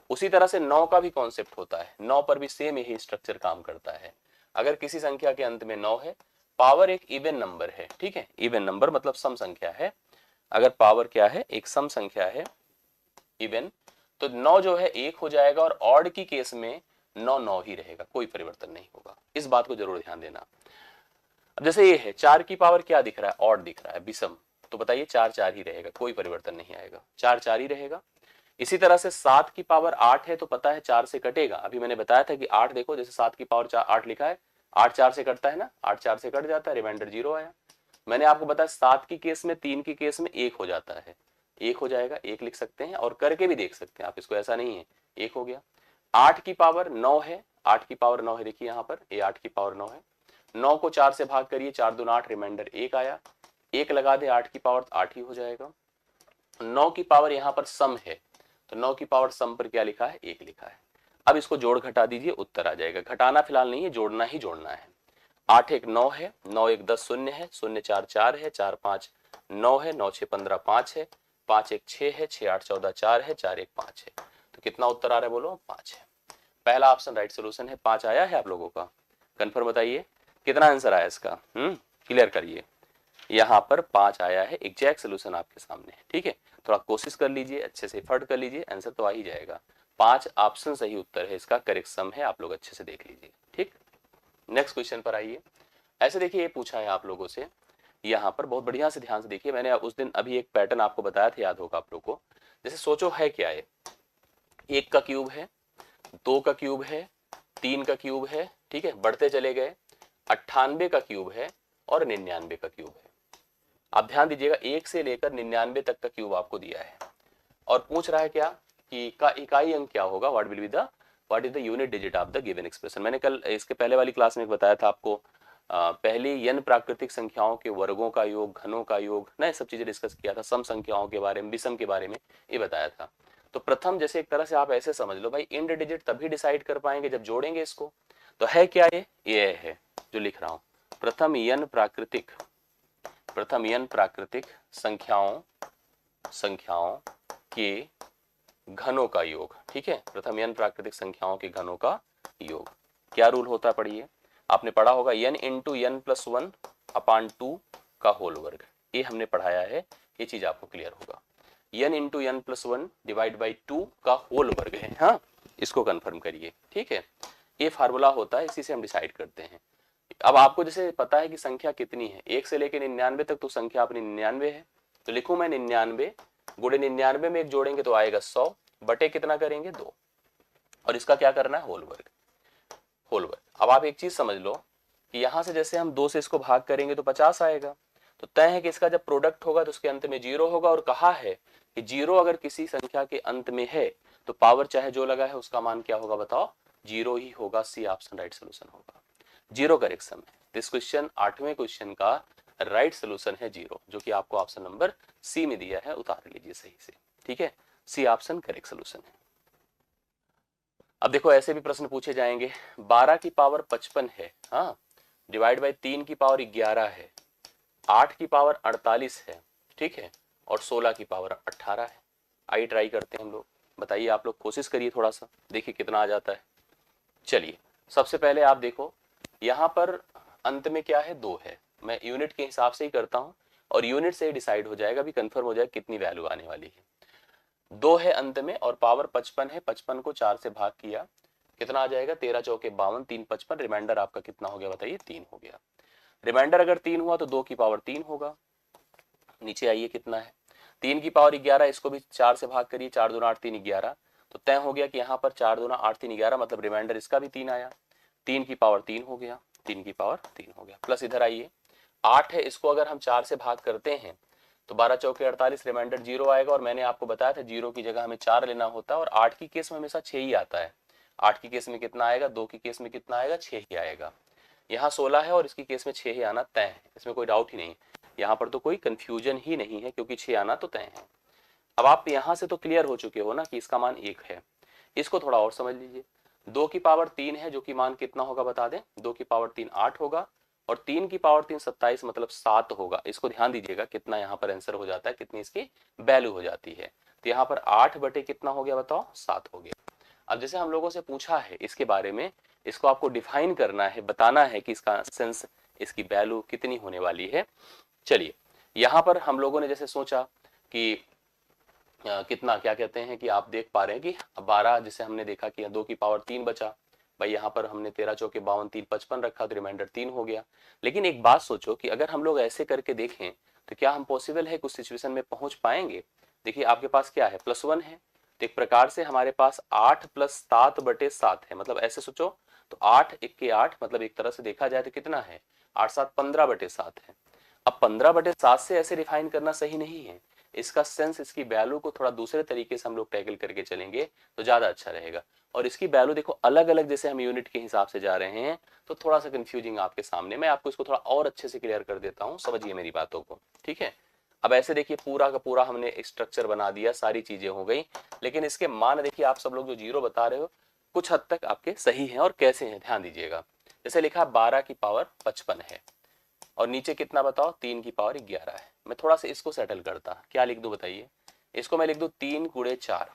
उसी तरह से 9 का भी कॉन्सेप्ट होता है, 9 पर भी सेम यही स्ट्रक्चर काम करता है। अगर किसी संख्या के अंत में 9 है, पावर एक इवन नंबर है, ठीक है, इवन नंबर मतलब सम संख्या है, अगर पावर क्या है, एक सम संख्या है इवन, तो 9 जो है 1 हो जाएगा, और ऑड की केस में 9 9 ही रहेगा, कोई परिवर्तन नहीं होगा। इस बात को जरूर ध्यान देना। अब जैसे ये है, 4 की पावर क्या दिख रहा है, ऑड दिख रहा है, विषम, तो बताइए 4 4 ही रहेगा, कोई परिवर्तन नहीं आएगा, 4 4 ही रहेगा। इसी तरह से 7 की पावर 8 है, तो पता है 4 से कटेगा। अभी मैंने बताया था कि 8 देखो, जैसे 7 की पावर 8 लिखा है, 8 4 से कटता है ना, 8 4 से कट जाता है, रिमाइंडर 0 आया। मैंने आपको बताया 7 की केस में, 3 की केस में 1 हो जाता है, 1 हो जाएगा, 1 लिख सकते हैं, और करके भी देख सकते हैं आप इसको, ऐसा नहीं है, 1 हो गया। 8 की पावर 9 है, 8 की पावर 9 है, देखिए यहाँ पर ये 8 की पावर 9 है, 9 को 4 से भाग करिए, 4 दूना 8, रिमाइंडर 1 आया, 1 लगा दे 8 की पावर, 8 ही हो जाएगा। 9 की पावर यहाँ पर सम है, तो 9 की पावर सम पर क्या लिखा है, 1 लिखा है। अब इसको जोड़ घटा दीजिए, उत्तर आ जाएगा। घटाना फिलहाल नहीं है, जोड़ना ही जोड़ना है। 8 1 9 है, 9 1 10 शून्य है, 0 4 4 है, 4 5 9 है, 9 6 15 5 है, 5 1 6 है, 6 8 14 4 है, 4 1 5 है। तो कितना उत्तर आ रहा है बोलो, 5 है। पहला ऑप्शन राइट सोल्यूशन है, 5 आया है आप लोगों का, कंफर्म बताइए कितना आंसर आया इसका, क्लियर करिए। यहाँ पर 5 आया है, एग्जैक्ट सोल्यूशन आपके सामने है, ठीक है। थोड़ा कोशिश कर लीजिए, अच्छे से एफर्ट कर लीजिए, आंसर तो आ ही जाएगा। 5 ऑप्शन सही उत्तर है, इसका करेक्ट सम है, आप लोग अच्छे से देख लीजिए। ठीक, नेक्स्ट क्वेश्चन पर आइए। ऐसे देखिए, ये पूछा है आप लोगों से, यहाँ पर बहुत बढ़िया से ध्यान से देखिए। मैंने उस दिन अभी एक पैटर्न आपको बताया था, याद होगा आप लोग को। जैसे सोचो है क्या है, 1 का क्यूब है, 2 का क्यूब है, 3 का क्यूब है, ठीक है, बढ़ते चले गए, 98 का क्यूब है और 99 का क्यूब है। आप ध्यान दीजिएगा, 1 से लेकर 99 तक का क्यूब आपको दिया है, और पूछ रहा है क्या कि का इकाई अंक क्या होगा, what is the unit digit of the given expression. मैंने कल इसके पहले वाली क्लास में बताया था आपको, पहली n प्राकृतिक संख्याओं के वर्गों का योग, घनों का योग, ना, ये सब चीजें डिस्कस किया था, सम संख्याओं के बारे में, विषम के बारे में ये बताया था। तो प्रथम जैसे एक तरह से आप ऐसे समझ लो भाई, इंड डिजिट तभी डिसाइड कर पाएंगे जब जोड़ेंगे इसको। तो है क्या ये है जो लिख रहा हूं, प्रथम n प्राकृतिक संख्याओं के घनों का योग। ठीक है, प्रथम n प्राकृतिक संख्याओं के घनों का योग। क्या रूल होता है पढ़िए, आपने पढ़ा होगा n इंटू n प्लस 1 अपान 2 का होल वर्ग, ये हमने पढ़ाया है, ये चीज आपको क्लियर होगा। n into n plus 1 divide by 2 का होल वर्ग है। हाँ, इसको कंफर्म करिए। ठीक है, ये फार्मूला होता है, इसी से हम डिसाइड करते हैं। अब आपको जैसे पता है कि संख्या कितनी है, 1 से लेकर 99 तक, तो संख्या अपनी 99 है, तो लिखूं मैं 99 गुणे 99 में एक जोड़ेंगे तो आएगा 100 बटे कितना करेंगे 2, और इसका क्या करना है होल वर्ग। अब आप एक चीज समझ लो कि यहां से जैसे हम 2 से इसको भाग करेंगे तो 50 आएगा, तो तय है कि इसका जब प्रोडक्ट होगा तो उसके अंत में 0 होगा, और कहा है कि 0 अगर किसी संख्या के अंत में है तो पावर चाहे जो लगा है उसका मान क्या होगा बताओ, 0 ही होगा। सी ऑप्शन राइट सोल्यूशन होगा, 0 करेक्ट सम है। दिस क्वेश्चन 8वें क्वेश्चन का राइट सोल्यूशन है 0, जो कि आपको ऑप्शन नंबर सी में दिया है, उतार लीजिए सही से। ठीक है, सी ऑप्शन करेक्ट सोल्यूशन है। अब देखो ऐसे भी प्रश्न पूछे जाएंगे, 12 की पावर 55 है, हाँ, डिवाइड बाई 3 की पावर 11 है, 8 की पावर 48 है, ठीक है, और 16 की पावर 18 है। आइए ट्राई करते हैं हम लोग, बताइए आप लोग, कोशिश करिए थोड़ा सा, देखिए कितना आ जाता है। चलिए सबसे पहले आप देखो, यहां पर अंत में क्या है 2 है, मैं यूनिट के हिसाब से ही करता हूं, और यूनिट से ही डिसाइड हो जाएगा, भी कंफर्म हो जाएगा कितनी वैल्यू आने वाली है। 2 है अंत में और पावर 55 है, 55 को 4 से भाग किया, कितना आ जाएगा, 13 चौके 52, 3 55, रिमाइंडर आपका कितना हो गया बताइए, 3 हो गया। रिमाइंडर अगर 3 हुआ तो 2 की पावर 3 होगा। नीचे आइए कितना है, 3 की पावर 11, इसको भी 4 से भाग करिए, 4 दूना 8 3 11, तो तय हो गया कि यहाँ पर 4 दूना 8 3 11, मतलब रिमाइंडर इसका भी 3 आया, 3 की पावर 3 हो गया, 3 की पावर 3 हो गया। प्लस इधर आइए 8 है, इसको अगर हम 4 से भाग करते हैं तो 12 चौके 48, रिमाइंडर 0 आएगा, और मैंने आपको बताया था 0 की जगह हमें 4 लेना होता है, और 8 की केस में हमेशा 6 ही आता है। 8 की केस में कितना आएगा, 2 की केस में कितना आएगा, 6 ही आएगा। यहाँ 16 है और इसकी केस में 6 ही आना तय है, इसमें कोई डाउट ही नहीं, यहाँ पर तो कोई कंफ्यूजन ही नहीं है, क्योंकि 6 आना तो तय है। अब आप यहाँ से तो क्लियर हो चुके हो ना कि इसका मान 1 है। इसको थोड़ा और समझ लीजिए, 2 की पावर 3 है, जो कि मान कितना होगा बता दें, 2 की पावर 3 8 होगा, और 3 की पावर 3 27, मतलब 7 होगा। इसको ध्यान दीजिएगा कितना यहाँ पर आंसर हो जाता है, कितनी इसकी वैल्यू हो जाती है। तो यहाँ पर 8 बटे कितना हो गया बताओ, 7 हो गया। अब जैसे हम लोगों से पूछा है इसके बारे में, इसको आपको डिफाइन करना है, बताना है कि इसका सेंस, इसकी वैल्यू कितनी होने वाली है। चलिए यहाँ पर हम लोगों ने जैसे सोचा कि कितना, क्या कहते हैं कि आप देख पा रहे हैं कि 12, जिसे हमने देखा कि 2 की पावर 3 बचा, भाई यहाँ पर हमने 13 चौके 52 3 55 रखा, तो रिमाइंडर 3 हो गया। लेकिन एक बात सोचो कि अगर हम लोग ऐसे करके देखें तो क्या हम पॉसिबल है कुछ सिचुएशन में पहुंच पाएंगे। देखिए आपके पास क्या है, +1 है, तो एक प्रकार से हमारे पास 8 + 7 बटे 7 है, मतलब ऐसे सोचो तो 8 1 के 8, मतलब एक तरह से देखा जाए तो कितना है, 8 7 15 बटे 7 है। अब 15 बटे 7 से ऐसे डिफाइन करना सही नहीं है, इसका सेंस, इसकी वैल्यू को थोड़ा दूसरे तरीके से हम लोग टैकल करके चलेंगे तो ज्यादा अच्छा रहेगा। और इसकी वैल्यू देखो अलग अलग, जैसे हम यूनिट के हिसाब से जा रहे हैं तो थोड़ा सा कंफ्यूजिंग आपके सामने, मैं आपको इसको थोड़ा और अच्छे से क्लियर कर देता हूँ, समझिए मेरी बातों को। ठीक है, अब ऐसे देखिए पूरा का पूरा हमने स्ट्रक्चर बना दिया, सारी चीजें हो गई, लेकिन इसके मान देखिए आप सब लोग जो 0 बता रहे हो कुछ हद तक आपके सही हैं, और कैसे हैं ध्यान दीजिएगा। जैसे लिखा 12 की पावर 55 है, और नीचे कितना बताओ, 3 की पावर 11 है। मैं थोड़ा सा इसको सेटल करता, क्या लिख दूं बताइए, इसको मैं लिख दूं 3 गुणे 4,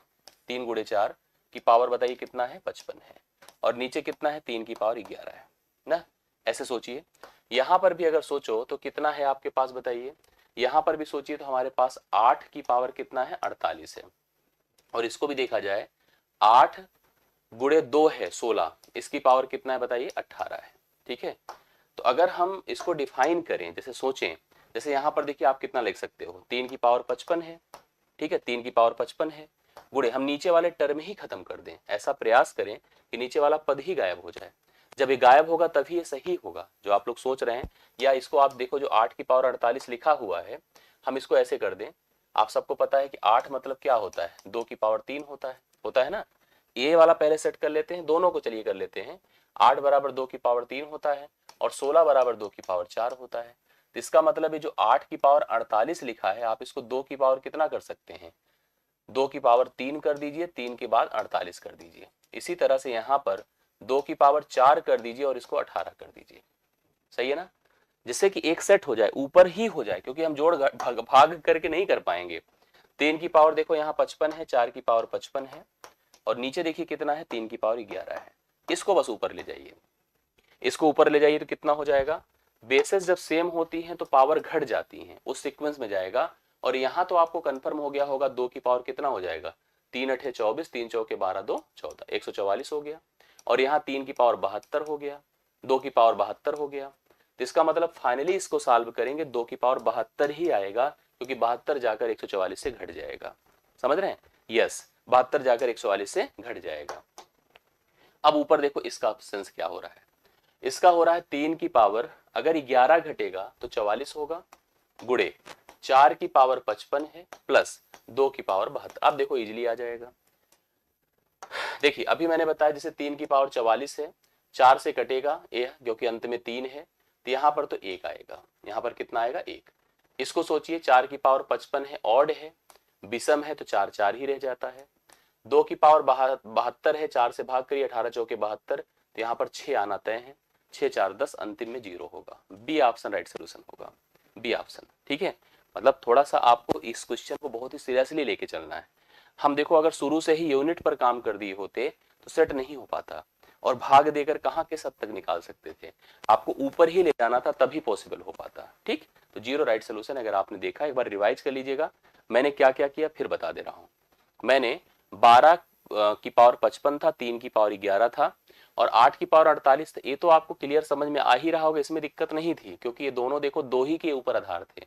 3 गुणे 4 की पावर बताइए कितना है, 55 है, और नीचे कितना है, 3 की पावर 11 है ना। ऐसे सोचिए, यहां पर भी अगर सोचो तो कितना है आपके पास बताइए, यहां पर भी सोचिए तो हमारे पास 8 की पावर कितना है, 48 है, और इसको भी देखा जाए 8 गुणे 2 है 16, इसकी पावर कितना है बताइए, 18 है। ठीक है, तो अगर हम इसको डिफाइन करें, जैसे सोचें, जैसे यहां पर देखिए आप कितना लिख सकते हो, 3 की पावर 55 है, ठीक है, 3 की पावर 55 है, गुणे हम नीचे वाले टर्म ही खत्म कर दें, ऐसा प्रयास करें कि नीचे वाला पद ही गायब हो जाए। जब ये गायब होगा तभी ये सही होगा जो आप लोग सोच रहे हैं। या इसको आप देखो, जो 8 की पावर 48 लिखा हुआ है, हम इसको ऐसे कर दें, आप सबको पता है कि 8 मतलब क्या होता है, 2 की पावर 3 होता है ना। ये वाला पहले सेट कर लेते हैं, दोनों को चलिए कर लेते हैं। 8 बराबर 2 की पावर 3 होता है, और 16 बराबर 2 की पावर 4 होता है। तो इसका मतलब है जो 8 की पावर 48 लिखा है, आप इसको 2 की पावर कितना कर सकते हैं, 2 की पावर 3 कर दीजिए, 3 के बाद 48 कर दीजिए। इसी तरह से यहाँ पर 2 की पावर 4 कर दीजिए और इसको 18 कर दीजिए। सही है ना, जिससे कि एक सेट हो जाए, ऊपर ही हो जाए, क्योंकि हम जोड़ भाग करके नहीं कर पाएंगे। 3 की पावर देखो यहाँ 55 है, 4 की पावर 55 है, और नीचे देखिए कितना है, 3 की पावर 11 है। इसको बस ऊपर ले जाइए, इसको ऊपर ले जाइए तो कितना हो जाएगा, बेसेस जब सेम होती हैं तो पावर घट जाती हैं, उस सीक्वेंस में जाएगा। और यहाँ तो आपको कंफर्म हो गया होगा 2 की पावर कितना हो जाएगा, 3 अठे 24, 3 चौके 12, 2 14, 144 हो गया। और यहाँ 3 की पावर 72 हो गया, 2 की पावर 72 हो गया। तो इसका मतलब फाइनली इसको सॉल्व करेंगे 2 की पावर 72 ही आएगा, क्योंकि 72 जाकर 144 से घट जाएगा। समझ रहे हैं, यस 72 जाकर 144 से घट जाएगा। अब ऊपर देखो इसका सेंस क्या हो रहा है, इसका हो रहा है 3 की पावर अगर 11 घटेगा तो 44 होगा, गुड़े 4 की पावर 55 है, प्लस 2 की पावर 72। अब देखो इजीली आ जाएगा। देखिए अभी मैंने बताया जैसे 3 की पावर 44 है, 4 से कटेगा ए, क्योंकि अंत में 3 है, तो यहां पर तो 1 आएगा, यहां पर कितना आएगा 1। इसको सोचिए 4 की पावर 55 है, ऑड है, विषम है, तो 4 4 ही रह जाता है। 2 की पावर 72 है, 4 से भाग करिए, 18 चौके 72, तो यहाँ पर 6 आना तय है, 6 4 10, अंतिम में 0 होगा। बी ऑप्शन राइट सोल्यूशन होगा, बी ऑप्शन। ठीक है, मतलब थोड़ा सा आपको इस क्वेश्चन को बहुत ही सीरियसली लेके चलना है। हम देखो अगर शुरू से ही यूनिट पर काम कर दिए होते तो सेट नहीं हो पाता, और भाग देकर कहाँ के सब तक निकाल सकते थे, आपको ऊपर ही ले जाना था तभी पॉसिबल हो पाता। ठीक, तो 0 राइट सोल्यूशन। अगर आपने देखा एक बार रिवाइज कर लीजिएगा, मैंने क्या क्या किया फिर बता दे रहा हूं। मैंने 12 की पावर 55 था, 3 की पावर 11 था, और 8 की पावर 48 था। ये तो आपको क्लियर समझ में आ ही रहा होगा, इसमें दिक्कत नहीं थी, क्योंकि ये दोनों देखो 2 ही के ऊपर आधार थे।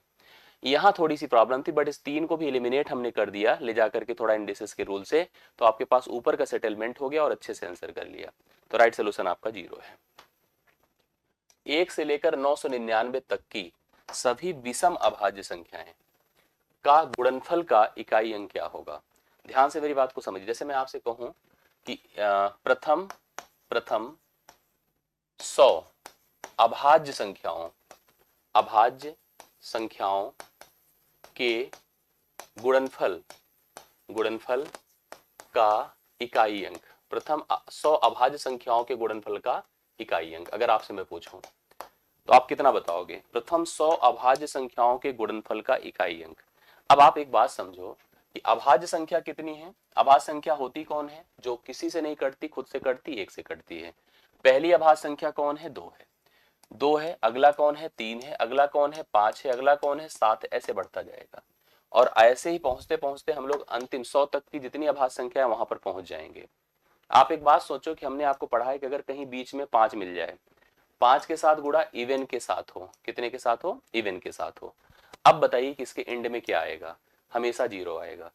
यहाँ थोड़ी सी प्रॉब्लम थी, बट इस 3 को भी एलिमिनेट हमने कर दिया ले जाकर के थोड़ा इंडिसेस के रूल से, तो आपके पास ऊपर का सेटलमेंट हो गया और अच्छे से आंसर कर लिया। तो राइट सोल्यूशन आपका 0 है। 1 से लेकर 999 तक की सभी विषम अभाज्य संख्याएं का गुणनफल का इकाई अंक क्या होगा। ध्यान से मेरी बात को समझिए। जैसे मैं आपसे कहूं कि प्रथम 100 अभाज्य संख्याओं के गुणनफल का इकाई अंक, प्रथम 100 अभाज्य संख्याओं के गुणनफल का इकाई अंक अगर आपसे मैं पूछूं तो आप कितना बताओगे, प्रथम 100 अभाज्य संख्याओं के गुणनफल का इकाई अंक। अब आप एक बात समझो कि अभाज्य संख्या कितनी है, अभाज्य संख्या होती कौन है, जो किसी से नहीं कटती, खुद से कटती, 1 से कटती है। पहली अभाज्य संख्या कौन है, 2 है, 2 है, अगला कौन है, 3 है, अगला कौन है, 5 है, अगला कौन है, 7 है, ऐसे बढ़ता जाएगा। और ऐसे ही पहुंचते पहुंचते हम लोग अंतिम 100 तक की जितनी अभाज्य संख्या है वहां पर पहुंच जाएंगे। आप एक बात सोचो कि हमने आपको पढ़ा है कि अगर कहीं बीच में 5 मिल जाए, 5 के साथ गुणा इवन के साथ हो, कितने के साथ हो, इवन के साथ हो। अब बताइए कि इसके एंड में क्या आएगा, हमेशा 0 आएगा।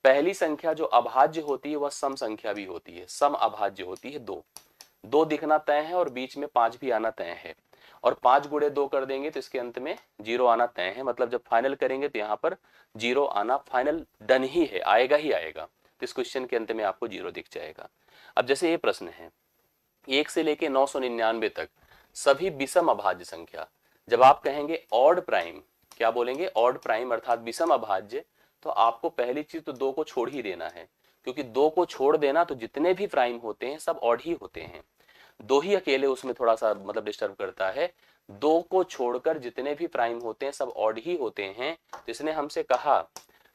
पहली संख्या जो अभाज्य होती है वह सम संख्या भी होती है, सम अभाज्य होती है। 2 दिखना तय है और बीच में 5 भी आना तय है, और 5 गुणे 2 कर देंगे तो इसके अंत में 0 आना तय है। मतलब जब फाइनल करेंगे तो यहाँ पर 0 आना फाइनल डन ही है, आएगा ही आएगा। तो इस क्वेश्चन के अंत में आपको 0 दिख जाएगा। अब जैसे ये प्रश्न है 1 से लेके 999 तक सभी विषम अभाज्य संख्या, जब आप कहेंगे ऑड प्राइम, क्या बोलेंगे, ऑड प्राइम अर्थात विषम अभाज्य, तो आपको पहली चीज तो 2 को छोड़ ही देना है, क्योंकि 2 को छोड़ देना तो जितने भी प्राइम होते हैं सब ऑड ही होते हैं। 2 ही अकेले उसमें थोड़ा सा मतलब डिस्टर्ब करता है। 2 को छोड़कर जितने भी प्राइम होते हैं सब ऑड ही होते हैं। तो इसने हमसे कहा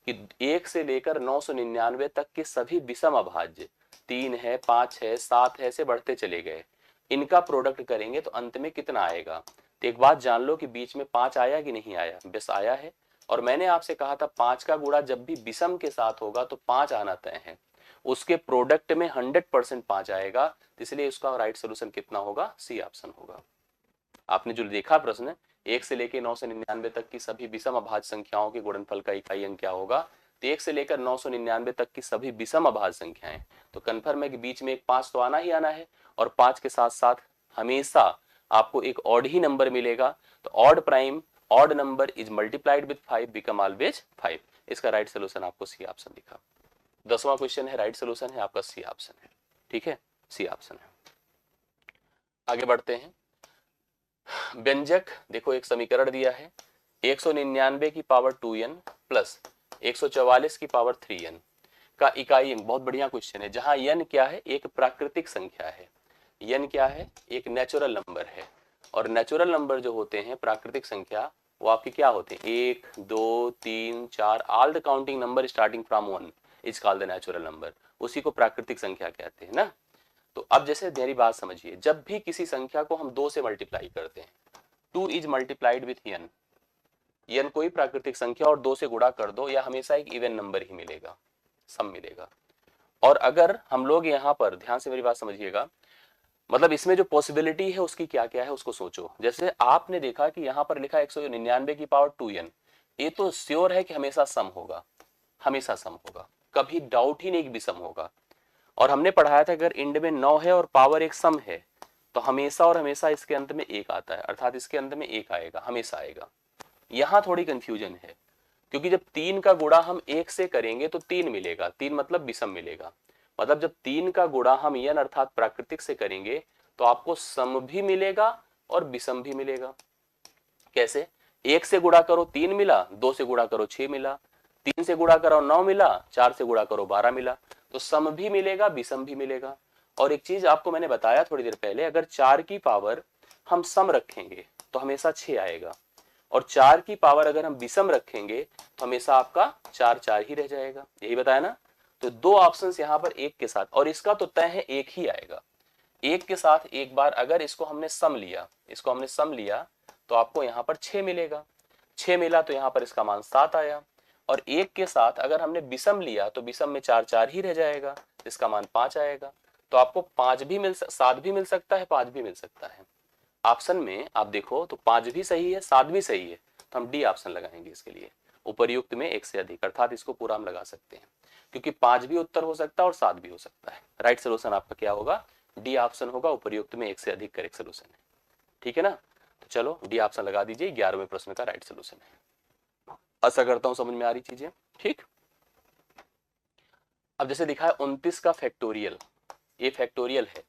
कि 1 से लेकर 999 तक के सभी विषम अभाज्य, 3 है, 5 है, 7 है, ऐसे बढ़ते चले गए, इनका प्रोडक्ट करेंगे तो अंत में कितना आएगा। तो एक बात जान लो कि बीच में 5 आया कि नहीं आया, बस आया है। और मैंने आपसे कहा था 5 का गुणा जब भी विषम के साथ होगा तो 5 आना तय है, उसके प्रोडक्ट में 100% 5 आएगा, इसलिए उसका राइट सोल्यूशन कितना होगा, सी ऑप्शन होगा। आपने जो देखा प्रश्न 1 से लेकर 999 तक की सभी विषम अभाज्य संख्याओं के गुणनफल का इकाई अंक क्या होगा, तो 1 से लेकर 999 तक की सभी विषम अभाज्य संख्याएं, तो कन्फर्म है कि बीच में एक 5 तो आना ही आना है, और 5 के साथ साथ हमेशा आपको एक ऑड ही नंबर मिलेगा। तो odd prime, odd number is multiplied with 5 become always 5। इसका राइट सोल्यूशन आपको सी ऑप्शन दिखा। 10वां क्वेश्चन है, राइट सोल्यूशन है आपका सी ऑप्शन है। ठीक है, सी ऑप्शन है। आगे बढ़ते हैं। व्यंजक देखो एक समीकरण दिया है 199 की पावर 2n प्लस 144 की पावर 3n का इकाई अंक। बहुत बढ़िया क्वेश्चन है, जहां n क्या है, एक प्राकृतिक संख्या है, n क्या है, एक नेचुरल नंबर है, और नेचुरल नंबर जो होते हैं प्राकृतिक संख्या वो आपके क्या होते हैं, 1 2 3 4, all the counting number starting from 1 is called the natural number, उसी को प्राकृतिक संख्या कहते हैं ना। तो अब जैसे मेरी बात समझिए, जब भी किसी संख्या को हम 2 से मल्टीप्लाई करते हैं, 2 is multiplied with n, n कोई प्राकृतिक संख्या और 2 से गुणा कर दो, या हमेशा एक इवन नंबर ही मिलेगा, सम मिलेगा। और अगर हम लोग यहाँ पर ध्यान से मेरी बात समझिएगा, मतलब इसमें जो पॉसिबिलिटी है उसकी क्या क्या है उसको सोचो। जैसे आपने देखा कि यहाँ पर लिखा 199 की पावर 2n, ये तो श्योर है कि हमेशा सम होगा, हमेशा सम होगा, कभी डाउट ही नहीं कि विषम होगा। और हमने पढ़ाया था अगर इंड में 9 है और पावर एक सम है तो हमेशा और हमेशा इसके अंत में एक आता है, अर्थात इसके अंत में एक आएगा, हमेशा आएगा। यहाँ थोड़ी कंफ्यूजन है, क्योंकि जब 3 का गुणा हम 1 से करेंगे तो 3 मिलेगा, 3 मतलब विषम मिलेगा। मतलब जब 3 का गुणा हम n अर्थात प्राकृतिक से करेंगे तो आपको सम भी मिलेगा और विषम भी मिलेगा। कैसे, 1 से गुणा करो 3 मिला, 2 से गुणा करो 6 मिला, 3 से गुणा करो 9 मिला, 4 से गुणा करो 12 मिला, तो सम भी मिलेगा विषम भी मिलेगा। और एक चीज आपको मैंने बताया थोड़ी देर पहले, अगर 4 की पावर हम सम रखेंगे तो हमेशा 6 आएगा, और 4 की पावर अगर हम विषम रखेंगे तो हमेशा आपका 4 4 ही रह जाएगा, यही बताया ना। तो 2 ऑप्शन यहाँ पर एक के साथ, और इसका तो तय है एक ही आएगा, एक के साथ एक बार अगर इसको हमने सम लिया, इसको हमने सम लिया तो आपको यहाँ पर 6 मिलेगा, 6 मिला तो यहाँ पर इसका मान 7 आया। और एक के साथ अगर हमने विषम लिया तो विषम में 4 4 ही रह जाएगा, इसका मान 5 आएगा। तो आपको 5 भी 7 भी मिल सकता है, 5 भी मिल सकता है। ऑप्शन में आप देखो तो 5 भी सही है, 7 भी सही है, तो हम डी ऑप्शन लगाएंगे इसके लिए, उपर्युक्त में एक से अधिक, अर्थात इसको पूरा हम लगा सकते हैं, क्योंकि 5 भी उत्तर हो सकता है और 7 भी हो सकता है। राइट सोल्यूशन आपका क्या होगा, डी ऑप्शन होगा, उपर्युक्त में एक से अधिक करेक्ट सोल्यूशन है। ठीक है ना, तो चलो डी ऑप्शन लगा दीजिए, 11वें प्रश्न का राइट सोल्यूशन है। आशा करता हूं समझ में आ रही चीजें। ठीक, अब जैसे दिखा है 29 का फैक्टोरियल, ये फैक्टोरियल है,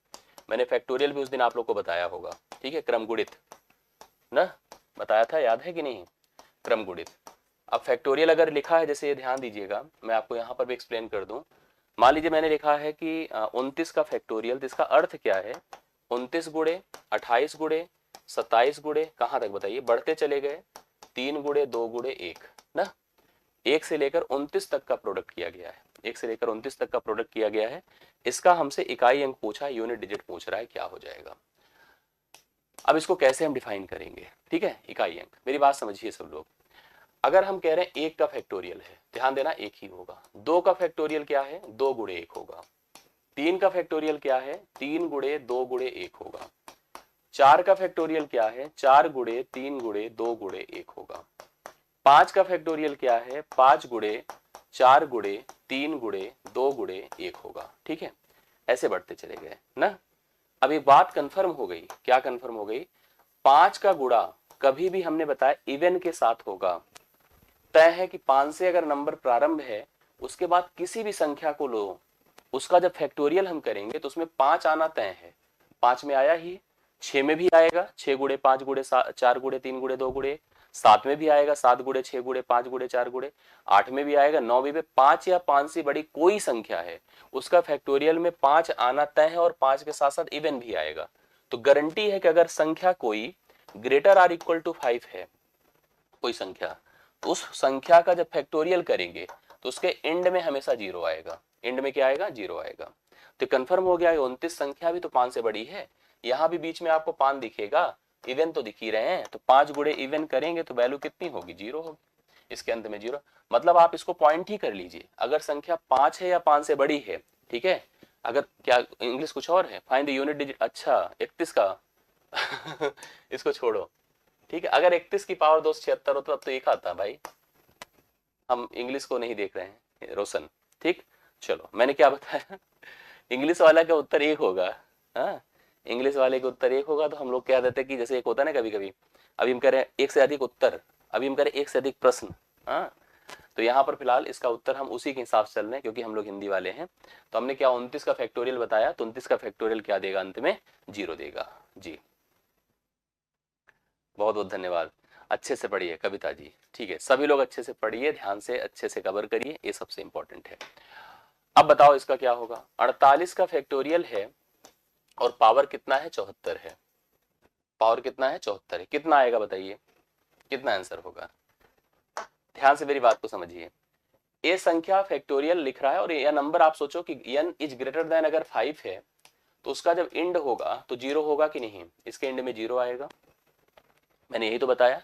मैंने फैक्टोरियल भी उस दिन आप लोग को बताया होगा। ठीक है, क्रमगुणित ना बताया था, याद है कि नहीं, क्रमगुणित। अब फैक्टोरियल अगर लिखा है, जैसे ये ध्यान दीजिएगा, मैं आपको यहाँ पर भी एक्सप्लेन कर दूं। मान लीजिए मैंने लिखा है कि 29 का फैक्टोरियल, तो इसका अर्थ क्या है, 29 गुणे 28 गुणे 27 गुणे कहाँ तक बताइए, बढ़ते चले गए, 3 गुणे 2 गुणे 1 ना, 1 से लेकर 29 तक का प्रोडक्ट किया गया है, 1 से लेकर 29 तक का प्रोडक्ट किया गया है। इसका हमसे इकाई अंक पूछा, यूनिट डिजिट पूछ रहा है, क्या हो जाएगा। अब इसको कैसे हम डिफाइन करेंगे, ठीक है, इकाई अंक, मेरी बात समझिए सब लोग। अगर हम कह रहे हैं 1 का फैक्टोरियल है, ध्यान देना 1 ही होगा। 2 का फैक्टोरियल क्या है, 2 गुणे 1 होगा। 3 का फैक्टोरियल क्या है, 3 गुणे 2 गुणे 1 होगा। 4 का फैक्टोरियल क्या है, 4 गुणे 3 गुणे 2 गुणे 1 होगा। 5 का फैक्टोरियल क्या है, 5 गुणे 4 गुणे 3 गुणे 2 गुणे 1 होगा। ठीक है, ऐसे बढ़ते चले गए ना। अब एक बात कंफर्म हो गई, क्या कंफर्म हो गई, 5 का गुणा कभी भी हमने बताया इवन के साथ होगा। तय है कि 5 से अगर नंबर प्रारंभ है, उसके बाद किसी भी संख्या को लो, उसका जब फैक्टोरियल हम करेंगे तो उसमें 5 आना तय है। 5 में आया ही, 6 में भी आएगा, 6 गुणे 5 गुणे 4 गुणे 3 गुणे 2 गुणे, 7 में भी आएगा, 7 गुणे 6 गुणे 5 गुणे 4 गुणे, 8 में भी आएगा, 9 में भी। 5 या 5 से बड़ी कोई संख्या है, उसका फैक्टोरियल में 5 आना तय है, और 5 के साथ साथ इवन भी आएगा। तो गारंटी है कि अगर संख्या कोई ग्रेटर आर इक्वल टू 5 है, कोई संख्या, तो उस संख्या का जब फैक्टोरियल करेंगे तो उसके एंड में हमेशा 0 आएगा, एंड में क्या आएगा, 0 आएगा। तो कंफर्म हो गया 29 संख्या भी तो 5 से बड़ी है। यहां भी बीच में आपको 5 दिखेगा, इवन तो दिख ही रहे हैं, तो 5 गुणे इवन करेंगे तो वैल्यू कितनी होगी, 0 होगी, इसके अंत में 0। मतलब आप इसको पॉइंट ही कर लीजिए, अगर संख्या 5 है या 5 से बड़ी है, ठीक है। अगर क्या इंग्लिश कुछ और है, फाइंड द यूनिट डिजिट, अच्छा 31 का इसको छोड़ो, ठीक है। अगर 31 की पावर 276 हो तो अब तो एक आता भाई, हम इंग्लिश को नहीं देख रहे हैं रोशन। ठीक, चलो मैंने क्या बताया, इंग्लिश वाला का उत्तर 1 होगा। हाँ, इंग्लिश वाले का उत्तर 1 होगा। तो हम लोग क्या देते हैं कि जैसे एक होता है ना कभी कभी, अभी हम कह रहे हैं 1 से अधिक उत्तर, अभी हम कह रहे हैं 1 से अधिक प्रश्न। हाँ, तो यहाँ पर फिलहाल इसका उत्तर हम उसी के हिसाब से चल रहे हैं, क्योंकि हम लोग हिंदी वाले हैं। तो हमने क्या 29 का फैक्टोरियल बताया, तो 29 का फैक्टोरियल क्या देगा, अंत में 0 देगा। जी, बहुत बहुत धन्यवाद। अच्छे से पढ़िए कविता जी, ठीक है, सभी लोग अच्छे से पढ़िए, ध्यान से अच्छे से कवर करिए, ये सबसे इंपॉर्टेंट है। अब बताओ इसका क्या होगा, 48 का फैक्टोरियल है और पावर कितना है 74 है, पावर कितना है 74 है, कितना आएगा बताइए, कितना आंसर होगा। ध्यान से मेरी बात को समझिए, ये संख्या फैक्टोरियल लिख रहा है और यह नंबर आप सोचो कि n इज ग्रेटर देन अगर 5 है तो उसका जब इंड होगा तो 0 होगा कि नहीं, इसके इंड में 0 आएगा। मैंने यही तो बताया,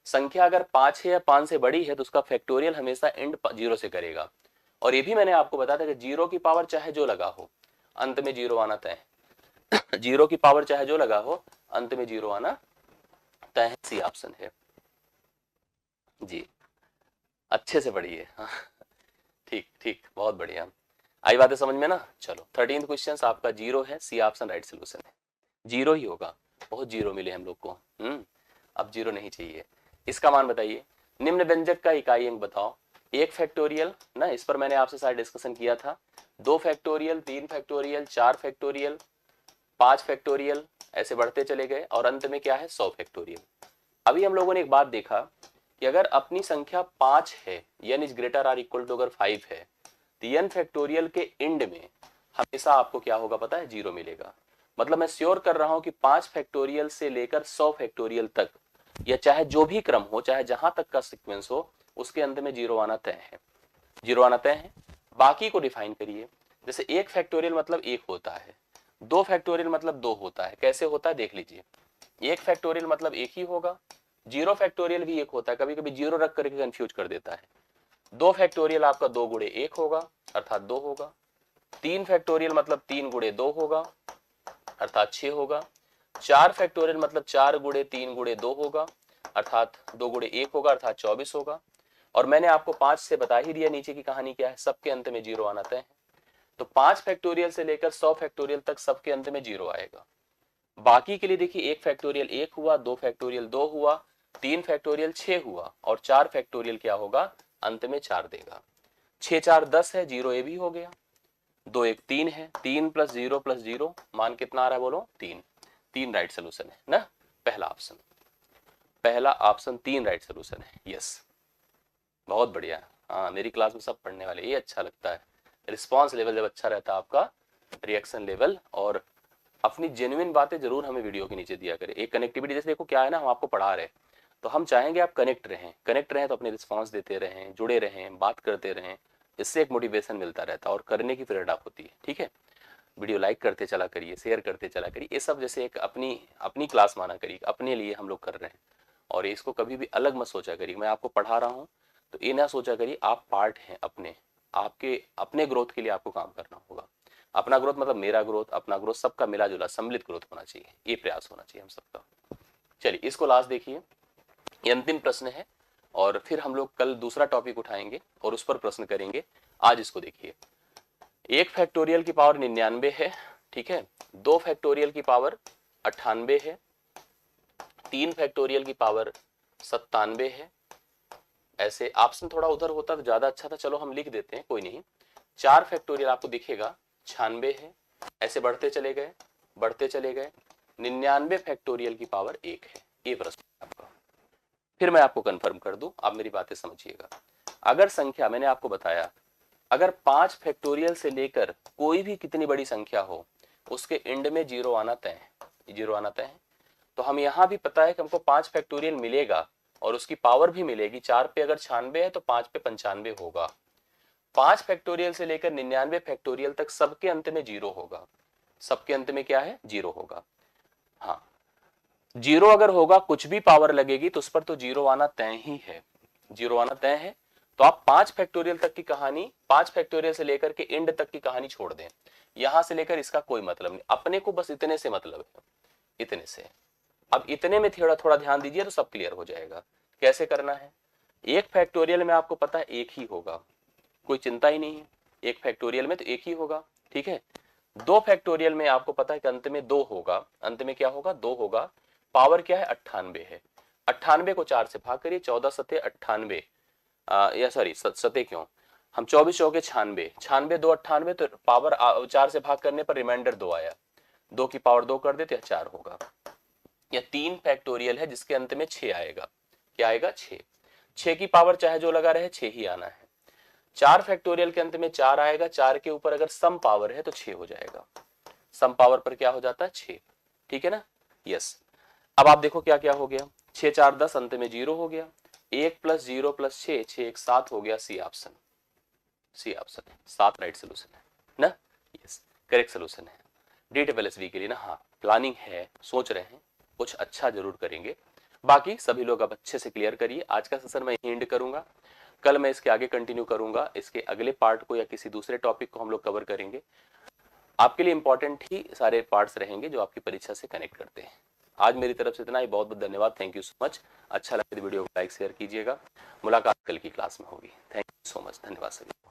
संख्या अगर 5 है या 5 से बड़ी है तो उसका फैक्टोरियल हमेशा इंड 0 से करेगा। और ये भी मैंने आपको बताया था कि 0 की पावर चाहे जो लगा हो अंत में 0 आना तय है। 0 की पावर चाहे जो लगा हो अंत में 0 आना तय है, सी ऑप्शन है जी। अच्छे से पढ़िए, हाँ ठीक ठीक, बहुत बढ़िया, आई बातें समझ में ना। चलो 13th क्वेश्चन आपका 0 है, सी ऑप्शन राइट सोल्यूशन है, 0 ही होगा, बहुत 0 मिले हम लोग को। अब 0 नहीं चाहिए। इसका मान बताइए, निम्न व्यंजक का इकाई अंक बताओ। 1 फैक्टोरियल ना, इस पर मैंने आपसे सारा डिस्कशन किया था। 2 फैक्टोरियल, 3 फैक्टोरियल, 4 फैक्टोरियल, 5 फैक्टोरियल, ऐसे बढ़ते चले गए और अंत में क्या है 100 फैक्टोरियल। अभी हम लोगों ने एक बात देखा कि अगर अपनी संख्या 5 है, n is greater or equal to अगर 5 है तो n फैक्टोरियल के इंड में हमेशा आपको क्या होगा पता है, 0 मिलेगा। मतलब मैं श्योर कर रहा हूं कि 5 फैक्टोरियल से लेकर 100 फैक्टोरियल तक, या चाहे जो भी क्रम हो, चाहे जहां तक का सीक्वेंस हो, उसके अंत में 0 आना तय है, 0 आना तय है। बाकी को डिफाइन करिए, जैसे 1 फैक्टोरियल मतलब 1 होता है, 2 फैक्टोरियल मतलब 2 होता है। कैसे होता है देख लीजिए, 1 फैक्टोरियल मतलब 1 ही होगा, 0 फैक्टोरियल भी 1 होता है, कभी कभी 0 रख करके कंफ्यूज कर देता है। 2 फैक्टोरियल आपका 2 गुणे 1 होगा अर्थात 2 होगा। 3 फैक्टोरियल मतलब 3 गुणे 2 होगा अर्थात 6 होगा। 4 फैक्टोरियल मतलब 4 गुणे 3 गुणे 2 होगा अर्थात 2 गुणे 1 होगा अर्थात 24 होगा। और मैंने आपको 5 से बता ही दिया नीचे की कहानी क्या है, सबके अंत में 0 आना तय है। तो 5 फैक्टोरियल से लेकर 100 फैक्टोरियल तक सबके अंत में 0 आएगा। बाकी के लिए देखिए 1 फैक्टोरियल 1 हुआ, 2 फैक्टोरियल 2 हुआ, 3 फैक्टोरियल 6 हुआ और 4 फैक्टोरियल क्या होगा अंत में 4 देगा। 6 4 10 है, 0 ये भी हो गया। 2 1 3 है, 3 प्लस 0 मान कितना आ रहा है बोलो 3, 3 राइट सोल्यूशन है ना, पहला ऑप्शन, पहला ऑप्शन 3 राइट सोल्यूशन है, यस बहुत बढ़िया। हाँ मेरी क्लास में सब पढ़ने वाले, ये अच्छा लगता है, रिस्पॉन्स लेवल जब अच्छा रहता है आपका, रिएक्शन लेवल, और अपनी जेन्युइन बातें जरूर हमें वीडियो के नीचे दिया करें। एक कनेक्टिविटी, जैसे देखो क्या है ना, हम आपको पढ़ा रहे हैं तो हम चाहेंगे आप कनेक्ट रहें, कनेक्ट रहें तो अपने रिस्पॉन्स देते रहें, जुड़े रहें, बात करते रहें, इससे एक मोटिवेशन मिलता रहता है और करने की प्रेरणा होती है। ठीक है, वीडियो लाइक करते चला करिए, शेयर करते चला करिए, ये सब जैसे एक अपनी अपनी क्लास माना करिए, अपने लिए हम लोग कर रहे हैं। और इसको कभी भी अलग मत सोचा करिए, मैं आपको पढ़ा रहा हूँ तो ये ना सोचा करिए आप पार्ट हैं अपने, आपके अपने ग्रोथ के लिए आपको काम करना होगा। अपना ग्रोथ मतलब मेरा ग्रोथ, अपना ग्रोथ, सबका मिला जुला सम्मिलित ग्रोथ होना चाहिए, ये प्रयास होना चाहिए हम सबका। चलिए इसको लास्ट देखिए, ये अंतिम प्रश्न है और फिर हम लोग कल दूसरा टॉपिक उठाएंगे और उस पर प्रश्न करेंगे। आज इसको देखिए, 1 फैक्टोरियल की पावर 99 है, ठीक है, 2 फैक्टोरियल की पावर 98 है, 3 फैक्टोरियल की पावर 97 है। ऐसे ऑप्शन थोड़ा उधर होता तो ज्यादा अच्छा था, चलो हम लिख देते हैं कोई नहीं। 4 फैक्टोरियल आपको दिखेगा 96 है, ऐसे बढ़ते चले गए, बढ़ते चले गए, 99 फैक्टोरियल की पावर 1 है। ये प्रश्न आपका, फिर मैं आपको कंफर्म कर दूं, आप मेरी बातें समझिएगा। अगर संख्या मैंने आपको बताया, अगर 5 फैक्टोरियल से लेकर कोई भी कितनी बड़ी संख्या हो उसके एंड में 0 आना तय है, 0 आना तय है। तो हम यहां भी पता है कि हमको 5 फैक्टोरियल मिलेगा और उसकी पावर भी मिलेगी। 4 पे अगर 96 है तो 5 पे 95 होगा। 5 फैक्टोरियल से लेकर 99 फैक्टोरियल तक सबके अंत में 0 होगा, सबके अंत में क्या है 0 होगा। हाँ 0 अगर होगा, कुछ भी पावर लगेगी तो उस पर तो 0 आना तय ही है, 0 आना तय है। तो आप 5 फैक्टोरियल तक की कहानी, 5 फैक्टोरियल से लेकर के एंड तक की कहानी छोड़ दें, यहां से लेकर इसका कोई मतलब नहीं, अपने को बस इतने से मतलब है, इतने से। अब इतने में थोड़ा थोड़ा ध्यान दीजिए तो सब क्लियर हो जाएगा। कैसे करना है, 1 फैक्टोरियल में आपको पता है 1 ही होगा, कोई चिंता ही नहीं है, 1 फैक्टोरियल में तो 1 ही होगा, ठीक है। 2 फैक्टोरियल में आपको पता है कि अंत में 2 होगा, अंत में क्या होगा 2 होगा, पावर क्या है 98 है। 98 को 4 से भाग करिए, 14 सते 98, या सॉरी सते क्यों, हम 24 चौके 96, 96 2 98, तो पावर 4 से भाग करने पर रिमाइंडर 2 आया, 2 की पावर 2 कर देते 4 होगा। या 3 फैक्टोरियल है जिसके अंत में 6 आएगा, क्या आएगा 6, 6 की पावर चाहे जो लगा रहे 6 ही आना है। 4 फैक्टोरियल के अंत में 4 आएगा, 4 के ऊपर अगर सम पावर है तो 6 हो जाएगा। सम पावर पर क्या हो जाता है 6, ठीक है ना। यस, अब आप देखो क्या क्या हो गया, 6 4 10 अंत में 0 हो गया, 1 + 0 + 6 6 1 7 हो गया, सी ऑप्शन, सी ऑप्शन है 7 राइट सोल्यूशन है ना। यस, करेक्ट सोल्यूशन है DSSB के लिए ना। हाँ, प्लानिंग है, सोच रहे हैं कुछ अच्छा जरूर करेंगे। बाकी सभी लोग अब अच्छे से क्लियर करिए। आज का सेशन मैं एंड करूंगा, कल मैं इसके आगे कंटिन्यू करूंगा, इसके अगले पार्ट को या किसी दूसरे टॉपिक को हम लोग कवर करेंगे। आपके लिए इंपॉर्टेंट ही सारे पार्ट्स रहेंगे जो आपकी परीक्षा से कनेक्ट करते हैं। आज मेरी तरफ से इतना ही, बहुत बहुत धन्यवाद, थैंक यू सो मच। अच्छा लगे तो वीडियो को लाइक शेयर कीजिएगा। मुलाकात कल की क्लास में होगी। थैंक यू सो मच, धन्यवाद सभी।